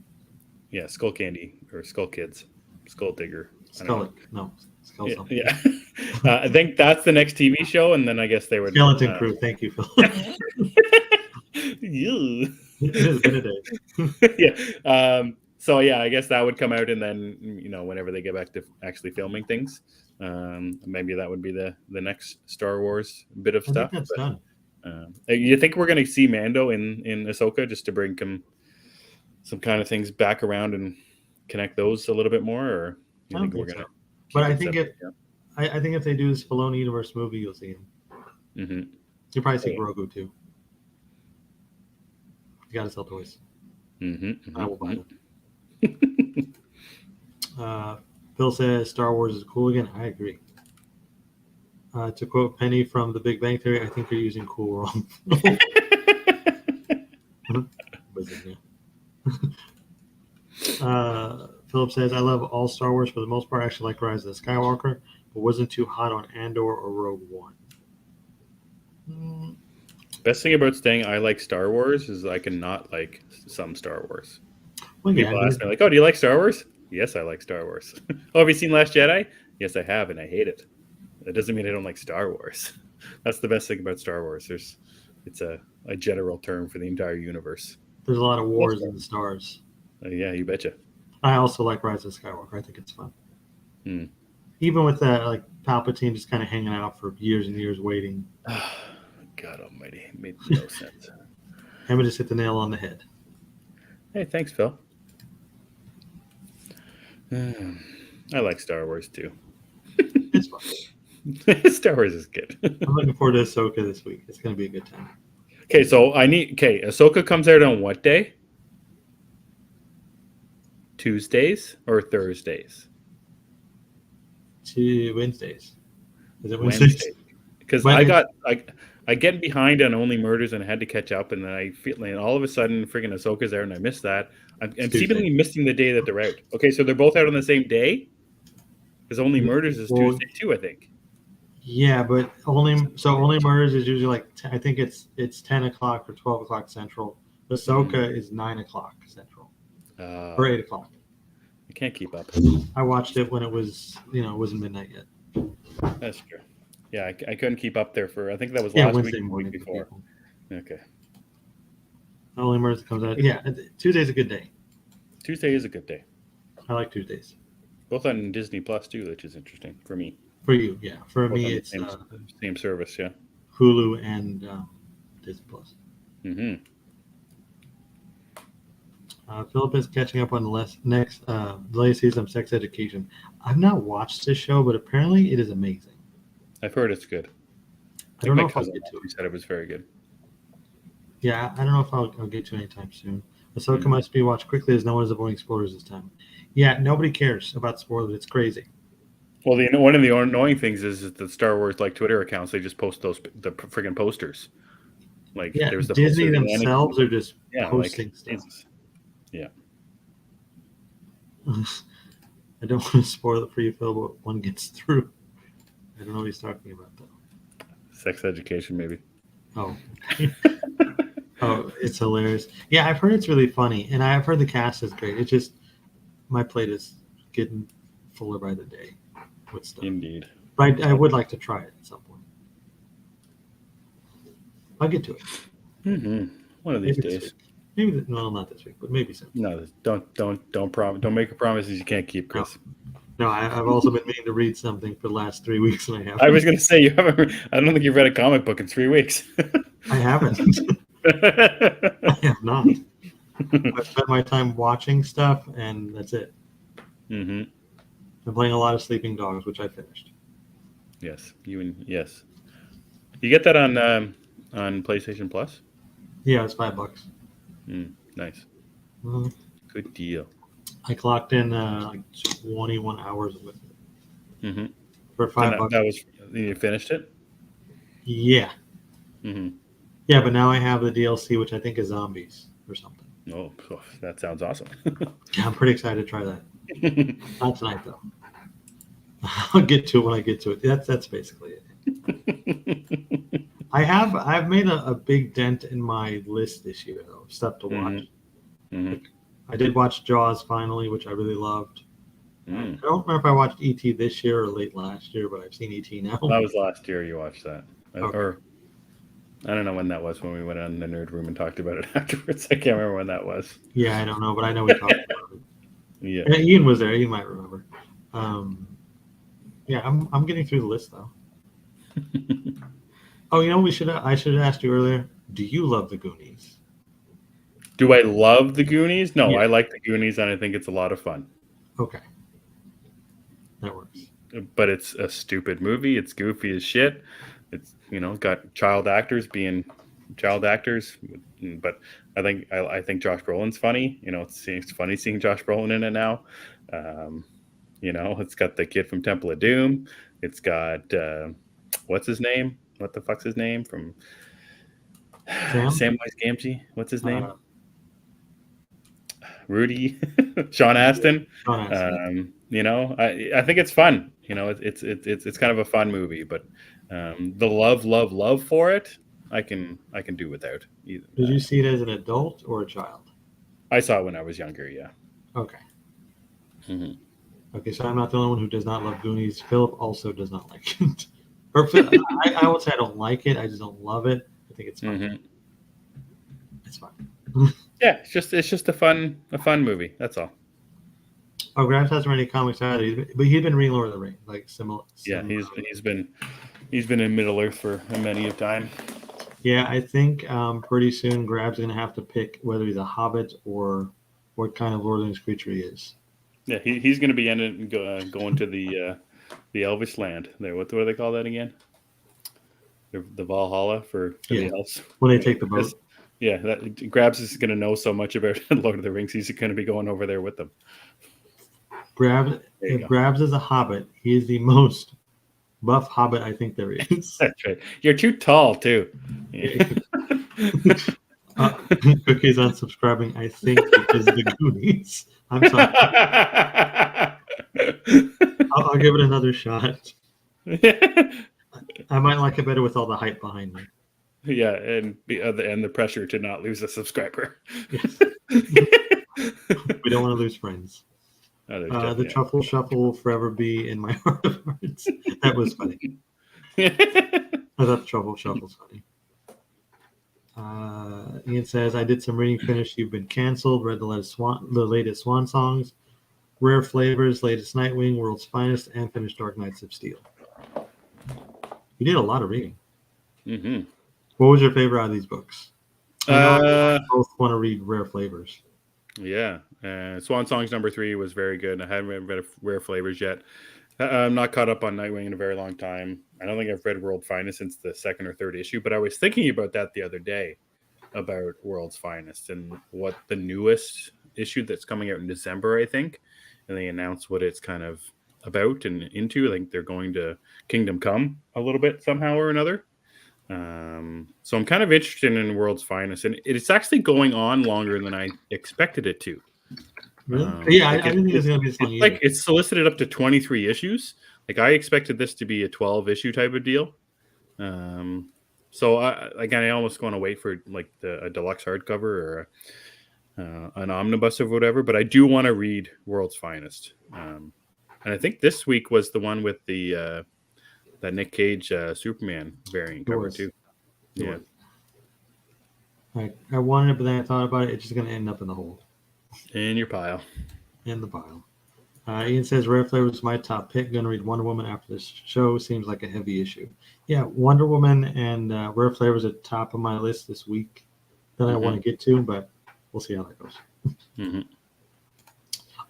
Yeah, Skull Candy or Skull Kids, Skull Digger. Skull something. Yeah. I think that's the next TV show, and then I guess they would Skeleton Crew. Thank you, Phil. You. It has been a day. Yeah. So yeah, I guess that would come out, and then whenever they get back to actually filming things, maybe that would be the next Star Wars bit of I stuff. think that's done. You think we're going to see Mando in Ahsoka, just to bring some kind of things back around and connect those a little bit more, or I don't think we're going to? so. But I think if they do this Filoni universe movie, you'll see him. Mm-hmm. You'll probably see Grogu too. You got to sell toys. Mm-hmm. I will buy them. Phil says Star Wars is cool again. I agree. To quote Penny from The Big Bang Theory, I think you're using cool wrong. Philip says, I love all Star Wars for the most part. I actually like Rise of the Skywalker, but wasn't too hot on Andor or Rogue One. Best thing about saying I like Star Wars is I can not like some Star Wars. Well, People ask me like, "Oh, do you like Star Wars?" Yes, I like Star Wars. Oh, have you seen Last Jedi? Yes, I have, and I hate it. That doesn't mean I don't like Star Wars. That's the best thing about Star Wars. It's a general term for the entire universe. There's a lot of wars in the stars. Yeah, you betcha. I also like Rise of Skywalker. I think it's fun. Even with that, like Palpatine just kind of hanging out for years and years waiting. God Almighty, it made no sense. Emmet just hit the nail on the head. Hey, thanks, Phil. I like Star Wars too. It's fun. Star Wars is good. I'm looking forward to Ahsoka this week. It's going to be a good time. Okay, so Ahsoka comes out on what day? Tuesdays or Thursdays? Wednesdays. Is it Wednesdays? Because I get behind on Only Murders and I had to catch up, and then I feel like all of a sudden freaking Ahsoka's there and I missed that. I'm seemingly missing the day that they're out. Okay, so they're both out on the same day? Because Only Murders is Tuesday too, I think. Yeah, but Only Murders is usually like I think it's 10 o'clock or 12 o'clock Central. Ahsoka is 9 o'clock Central or 8 o'clock. I can't keep up. I watched it when it was it wasn't midnight yet. That's true. Yeah, I couldn't keep up there for. I think that was last Wednesday week, morning before. Okay. Only Murders comes out. Yeah, Tuesday's a good day. Tuesday is a good day. I like Tuesdays. Both on Disney Plus too, which is interesting for me. For you, yeah. For Both me, it's same service, yeah. Hulu and Disney Plus. Mm-hmm. Philip is catching up on the latest season of Sex Education. I've not watched this show, but apparently it is amazing. I've heard it's good. I don't know if I'll get to it. He said it was very good. Yeah, I don't know if I'll get to it anytime soon. Ahsoka must be watched quickly as no one is avoiding spoilers this time. Yeah, nobody cares about spoilers. It's crazy. Well, one of the annoying things is that the Star Wars Twitter accounts, they just post the friggin' posters. There's the Disney themselves are just posting stuff. Jesus. Yeah. I don't want to spoil it for you, Phil, but one gets through. I don't know what he's talking about, though. Sex Education, maybe. Oh. Oh, it's hilarious. Yeah, I've heard it's really funny, and I've heard the cast is great. It's just my plate is getting fuller by the day with stuff. Indeed. But I would like to try it at some point. I'll get to it. Mm-hmm. One of these Maybe this days. week. Maybe no, not this week, but maybe soon. No, don't make promises you can't keep, Chris. No, I've also been meaning to read something for the last 3 weeks, and I haven't. I was going to say you haven't. I don't think you've read a comic book in 3 weeks. I haven't. I have not. I've spent my time watching stuff, and that's it. Mm-hmm. I'm playing a lot of Sleeping Dogs, which I finished. Yes, yes. You get that on PlayStation Plus? Yeah, it's $5. Nice. Mm-hmm. Good deal. I clocked in like 21 hours with it Mm-hmm. for $5. That was you finished it? Yeah. Mm-hmm. Yeah, but now I have the DLC, which I think is zombies or something. Oh, that sounds awesome. Yeah, I'm pretty excited to try that. Not tonight, though. I'll get to it when I get to it. That's basically it. I've made a big dent in my list this year, though, stuff to watch. Mm-hmm. Like, I did watch Jaws finally, which I really loved. Mm. I don't remember if I watched E.T. this year or late last year, but I've seen E.T. now. That was last year you watched that. Okay. Or I don't know when that was when we went on the nerd room and talked about it afterwards. I can't remember when that was. Yeah, I don't know, but I know we talked about it. Yeah. And Ian was there. He might remember. Yeah, I'm getting through the list, though. Oh, I should have asked you earlier. Do you love the Goonies? Do I love the Goonies? No, Yeah. I like the Goonies and I think it's a lot of fun. Okay. That works. But it's a stupid movie. It's goofy as shit. It's got child actors being child actors, but I think Josh Brolin's funny. It's funny seeing Josh Brolin in it now. It's got the kid from Temple of Doom. It's got what's his name? What the fuck's his name from Samwise Gamgee? What's his name? Rudy, Sean Astin. I think it's fun. It's kind of a fun movie, but the love for it, I can do without. Did you see it as an adult or a child? I saw it when I was younger. Yeah. Okay. Mm-hmm. Okay, so I'm not the only one who does not love Goonies. Philip also does not like it. Or I would say I don't like it. I just don't love it. I think it's fun. Mm-hmm. It's fun. Yeah, it's just a fun movie. That's all. Oh, Grabs hasn't read any comics either, but he's been reading Lord of the Rings, like similar. Yeah, he's been in Middle Earth for many a time. Yeah, I think pretty soon Grab's gonna have to pick whether he's a hobbit or what kind of Lord of the Rings creature he is. Yeah, he's going to be going to the Elvish land. There, what do they call that again? The Valhalla for the elves. When they take the boat. Yeah, Grabs is going to know so much about Lord of the Rings. He's going to be going over there with them. If Grabs is a hobbit, he is the most buff hobbit I think there is. That's right. You're too tall too. Yeah. Cookie's unsubscribing, I think, because of the Goonies. I'm sorry. I'll give it another shot. I might like it better with all the hype behind me. Yeah, and the pressure to not lose a subscriber. Yes. We don't want to lose friends. The Truffle Shuffle will forever be in my heart of hearts. That was funny. I thought the Truffle Shuffle's funny. Ian says, I did some reading, finished You've Been Cancelled, read the latest Swan songs, Rare Flavors, latest Nightwing, World's Finest, and finished Dark Knights of Steel. You did a lot of reading. Mm-hmm. What was your favorite out of these books? I both want to read Rare Flavors. Yeah. Swan Songs #3 was very good. I haven't read Rare Flavors yet. I'm not caught up on Nightwing in a very long time. I don't think I've read World's Finest since the second or third issue, but I was thinking about that the other day, about World's Finest and what the newest issue that's coming out in December, I think, and they announced what it's kind of about and into. Like they're going to Kingdom Come a little bit somehow or another. So I'm kind of interested in World's Finest, and it's actually going on longer than I expected it to. Really? I didn't think it was going to be this long. Like it's solicited up to 23 issues. Like I expected this to be a 12 issue type of deal. So I almost want to wait for like a deluxe hardcover or an omnibus or whatever. But I do want to read World's Finest, and I think this week was the one with the that Nick Cage Superman variant It cover was. too. It Yeah, was. I wanted it, but then I thought about it. It's just going to end up in the hole, in your pile. in the pile. Ian says Rare Flavor is my top pick. Going to read Wonder Woman after this show. Seems like a heavy issue. Yeah, Wonder Woman and Rare Flavor is at the top of my list this week that I want to get to, but we'll see how that goes. Mm-hmm.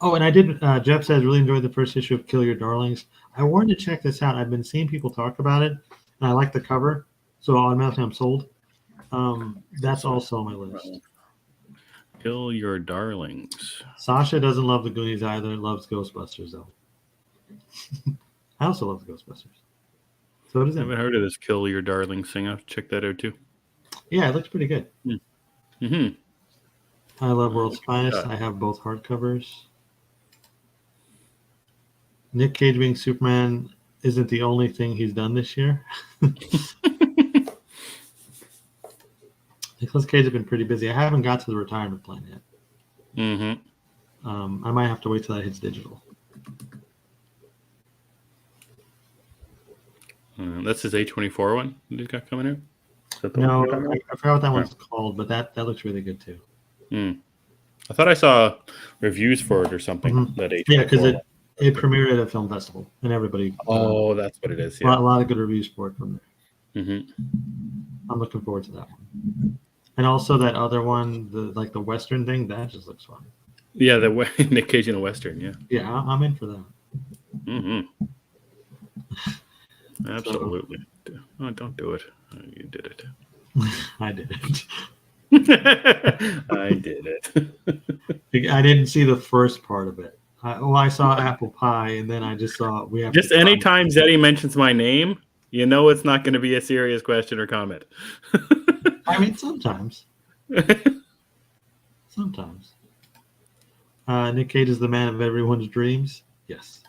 Oh, and I did. Jeff says really enjoyed the first issue of Kill Your Darlings. I wanted to check this out. I've been seeing people talk about it, and I like the cover, so automatically I'm sold. That's also on my list. Kill Your Darlings. Sasha doesn't love the Goonies either. Loves Ghostbusters though. I also love the Ghostbusters. So does I it. haven't heard of this Kill Your Darlings thing. I'll check that out too. Yeah, it looks pretty good. Mm-hmm. I love World's Finest. I have both hardcovers. Nick Cage being Superman isn't the only thing he's done this year. Nicolas Cage has been pretty busy. I haven't got to the retirement plan yet. Mm-hmm. I might have to wait till that hits digital. That's his A24 one that he's got coming out? Is that the No, one you're talking about? I forgot what that one's called, but that looks really good too. I thought I saw reviews for it or something. That A24 Yeah, because it premiered at a film festival, and everybody. Oh, that's what it is. A Yeah. lot of good reviews for it from there. Mm-hmm. I'm looking forward to that one. And also that other one, the Western thing, that just looks fun. Yeah, the Nick Cage in a Western. Yeah. Yeah, I'm in for that. Mm-hmm. Absolutely. Oh, don't do it. Oh, you did it. I did it. I did it. I didn't see the first part of it. I saw apple pie, and then I just saw we have. Just anytime Zeddy mentions my name, you know it's not going to be a serious question or comment. I mean, sometimes. Sometimes. Nick Cage is the man of everyone's dreams. Yes.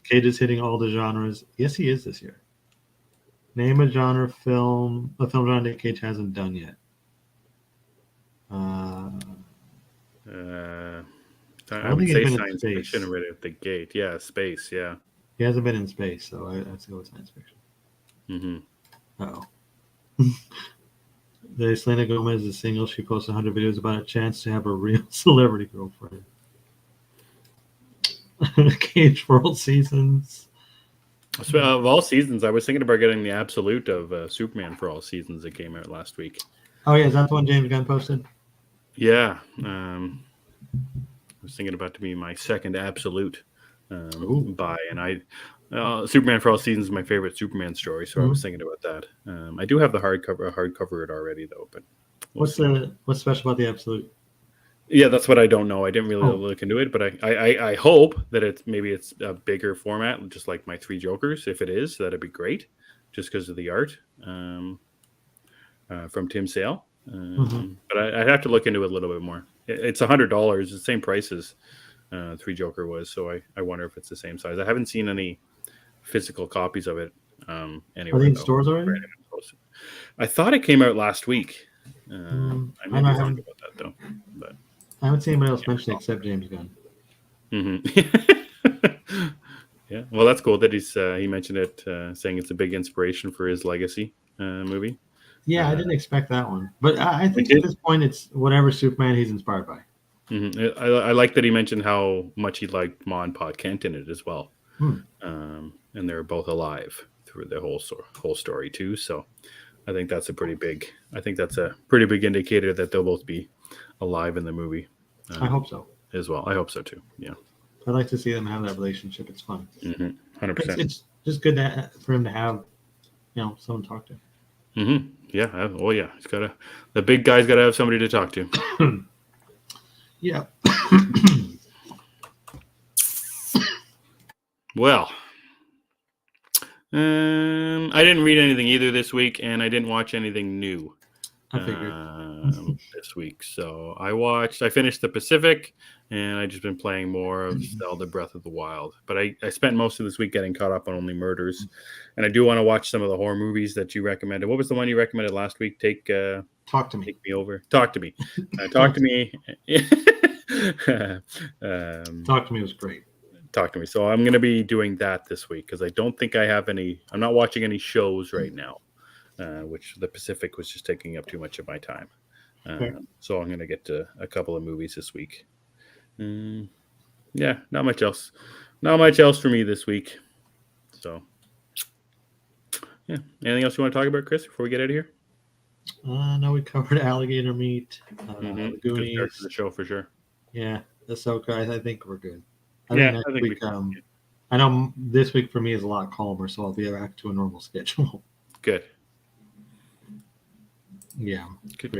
Cage is hitting all the genres. Yes, he is this year. Name a film genre Nick Cage hasn't done yet. I would say science fiction right at the gate. Yeah, space. Yeah. He hasn't been in space, so I have to go with science fiction. Mm-hmm. The Selena Gomez is single. She posts 100 videos about a chance to have a real celebrity girlfriend. Cage for all seasons. So, of all seasons, I was thinking about getting the absolute of Superman for all seasons that came out last week. Oh yeah, is that the one James Gunn posted? Yeah, I was thinking about to be my second absolute buy, and Superman for all seasons is my favorite Superman story, so I was thinking about that. I do have the hardcover it already though, but what's special about the absolute? Yeah, that's what I don't know. I didn't really look into it, but I hope that it's a bigger format, just like my Three Jokers. If it is, that'd be great, just because of the art from Tim Sale. But I'd have to look into it a little bit more. It's $100, it's the same price as Three Joker was, so I wonder if it's the same size. I haven't seen any physical copies of it anywhere. Are they in stores already? I thought it came out last week. I may be wrong about that though, but. I haven't seen anybody else mention it except James Gunn. Mm-hmm. Yeah, well, that's cool that he mentioned it, saying it's a big inspiration for his Legacy movie. Yeah, I didn't expect that one, but I think at this point it's whatever Superman he's inspired by. Mm-hmm. I like that he mentioned how much he liked Ma and Pa Kent in it as well, and they're both alive through the whole story too. So I think that's a pretty big indicator that they'll both be alive in the movie. I hope so as well. I hope so too. Yeah, I'd like to see them have that relationship. It's fun. 100%. It's just good for him to have, someone to talk to. Mm-hmm. Yeah. Oh yeah. The big guy's got to have somebody to talk to. Yeah. Well, I didn't read anything either this week, and I didn't watch anything new. I figured. This week. So I finished the Pacific, and I just been playing more of Zelda Breath of the Wild. But I spent most of this week getting caught up on Only Murders, and I do want to watch some of the horror movies that you recommended. What was the one you recommended last week? Talk to me. Take me over. Talk to me. Talk to me. Talk to me was great. Talk to me. So I'm going to be doing that this week because I don't think I have any. I'm not watching any shows right now, which the Pacific was just taking up too much of my time. So I'm going to get to a couple of movies this week. Yeah, not much else. Not much else for me this week. So, yeah. Anything else you want to talk about, Chris, before we get out of here? No, we covered Alligator Meat, the Goonies. Good start to the show for sure. Yeah, Ahsoka. I think we're good. I think week. I know this week for me is a lot calmer, so I'll be back to a normal schedule. Good. Yeah. Good.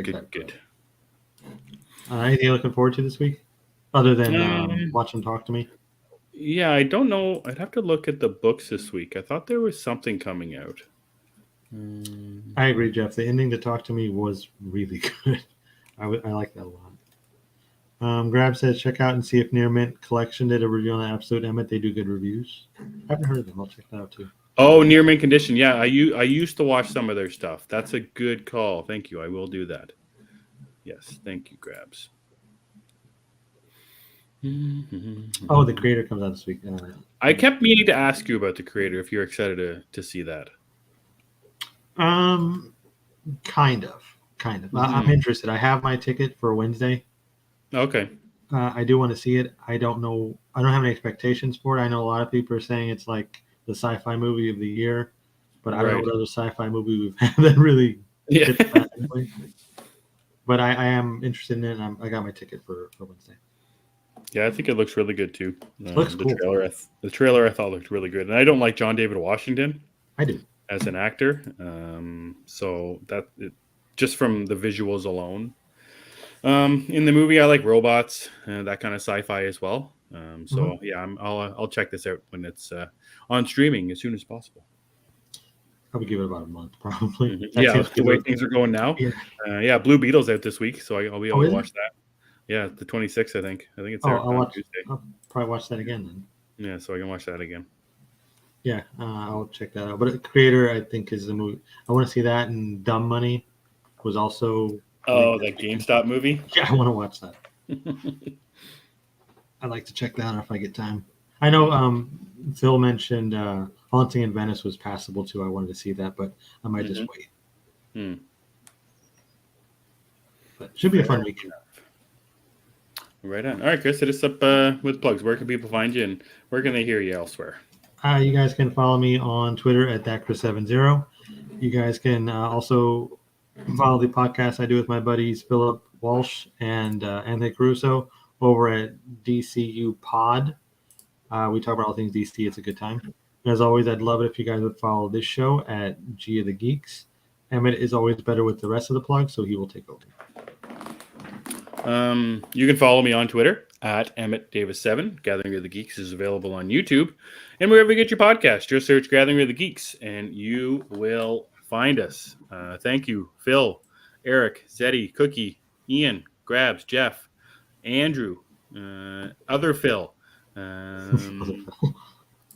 Anything you're looking forward to this week, other than watch them talk to me? Yeah, I don't know. I'd have to look at the books this week. I thought there was something coming out. I agree, Jeff. The ending to Talk to Me was really good. I like that a lot. Grab says check out and see if Near Mint Collection did a review on the Absolute Emmet. They do good reviews. I haven't heard of them. I'll check that out too. Oh, Near Mint Condition. Yeah, I used to watch some of their stuff. That's a good call. Thank you. I will do that. Yes, thank you, Grabs. Oh, the Creator comes out this week. I kept meaning to ask you about the Creator if you're excited to see that. Kind of. I'm interested. I have my ticket for Wednesday. Okay. I do want to see it. I don't know. I don't have any expectations for it. I know a lot of people are saying it's like the sci-fi movie of the year, but I don't know what other sci-fi movie we've had that really fits that anyway. But I am interested in it, and I got my ticket for Wednesday. Yeah, I think it looks really good too. Looks cool. The trailer I thought looked really good, and I don't like John David Washington. I do as an actor, so that just from the visuals alone. In the movie, I like robots and that kind of sci-fi as well. So yeah, I'll check this out when it's on streaming as soon as possible. Probably give it about a month, probably. Yeah, the way things are going now. Yeah, Blue Beetle's out this week, so I'll be able to watch that. Yeah, the 26th, I think. I think it's out on Tuesday. I'll probably watch that again then. Yeah, so I can watch that again. Yeah, I'll check that out. But the Creator, I think, is the movie. I want to see that, and Dumb Money was also. Oh, that GameStop movie? Yeah, I want to watch that. I'd like to check that out if I get time. I know Phil mentioned Haunting in Venice was passable too. I wanted to see that, but I might just wait. But it should be a fun week. Right on. All right, Chris, hit us up with plugs. Where can people find you, and where can they hear you elsewhere? You guys can follow me on Twitter at thatchris70. You guys can also follow the podcast I do with my buddies Philip Walsh and Anthony Caruso over at DCU Pod. We talk about all things DC. It's a good time. And as always, I'd love it if you guys would follow this show at G of the Geeks. Emmet is always better with the rest of the plugs, so he will take over. You can follow me on Twitter at EmmettDavis7. Gathering of the Geeks is available on YouTube. And wherever you get your podcast, just search Gathering of the Geeks, and you will find us. Thank you, Phil, Eric, Zeddy, Cookie, Ian, Grabs, Jeff, Andrew, other Phil.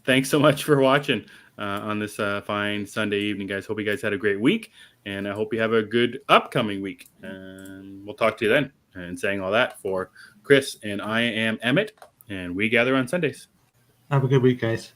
Thanks so much for watching on this fine Sunday evening, guys. Hope you guys had a great week, and I hope you have a good upcoming week. And we'll talk to you then. And saying all that for Chris, and I am Emmet, and we gather on Sundays. Have a good week, guys.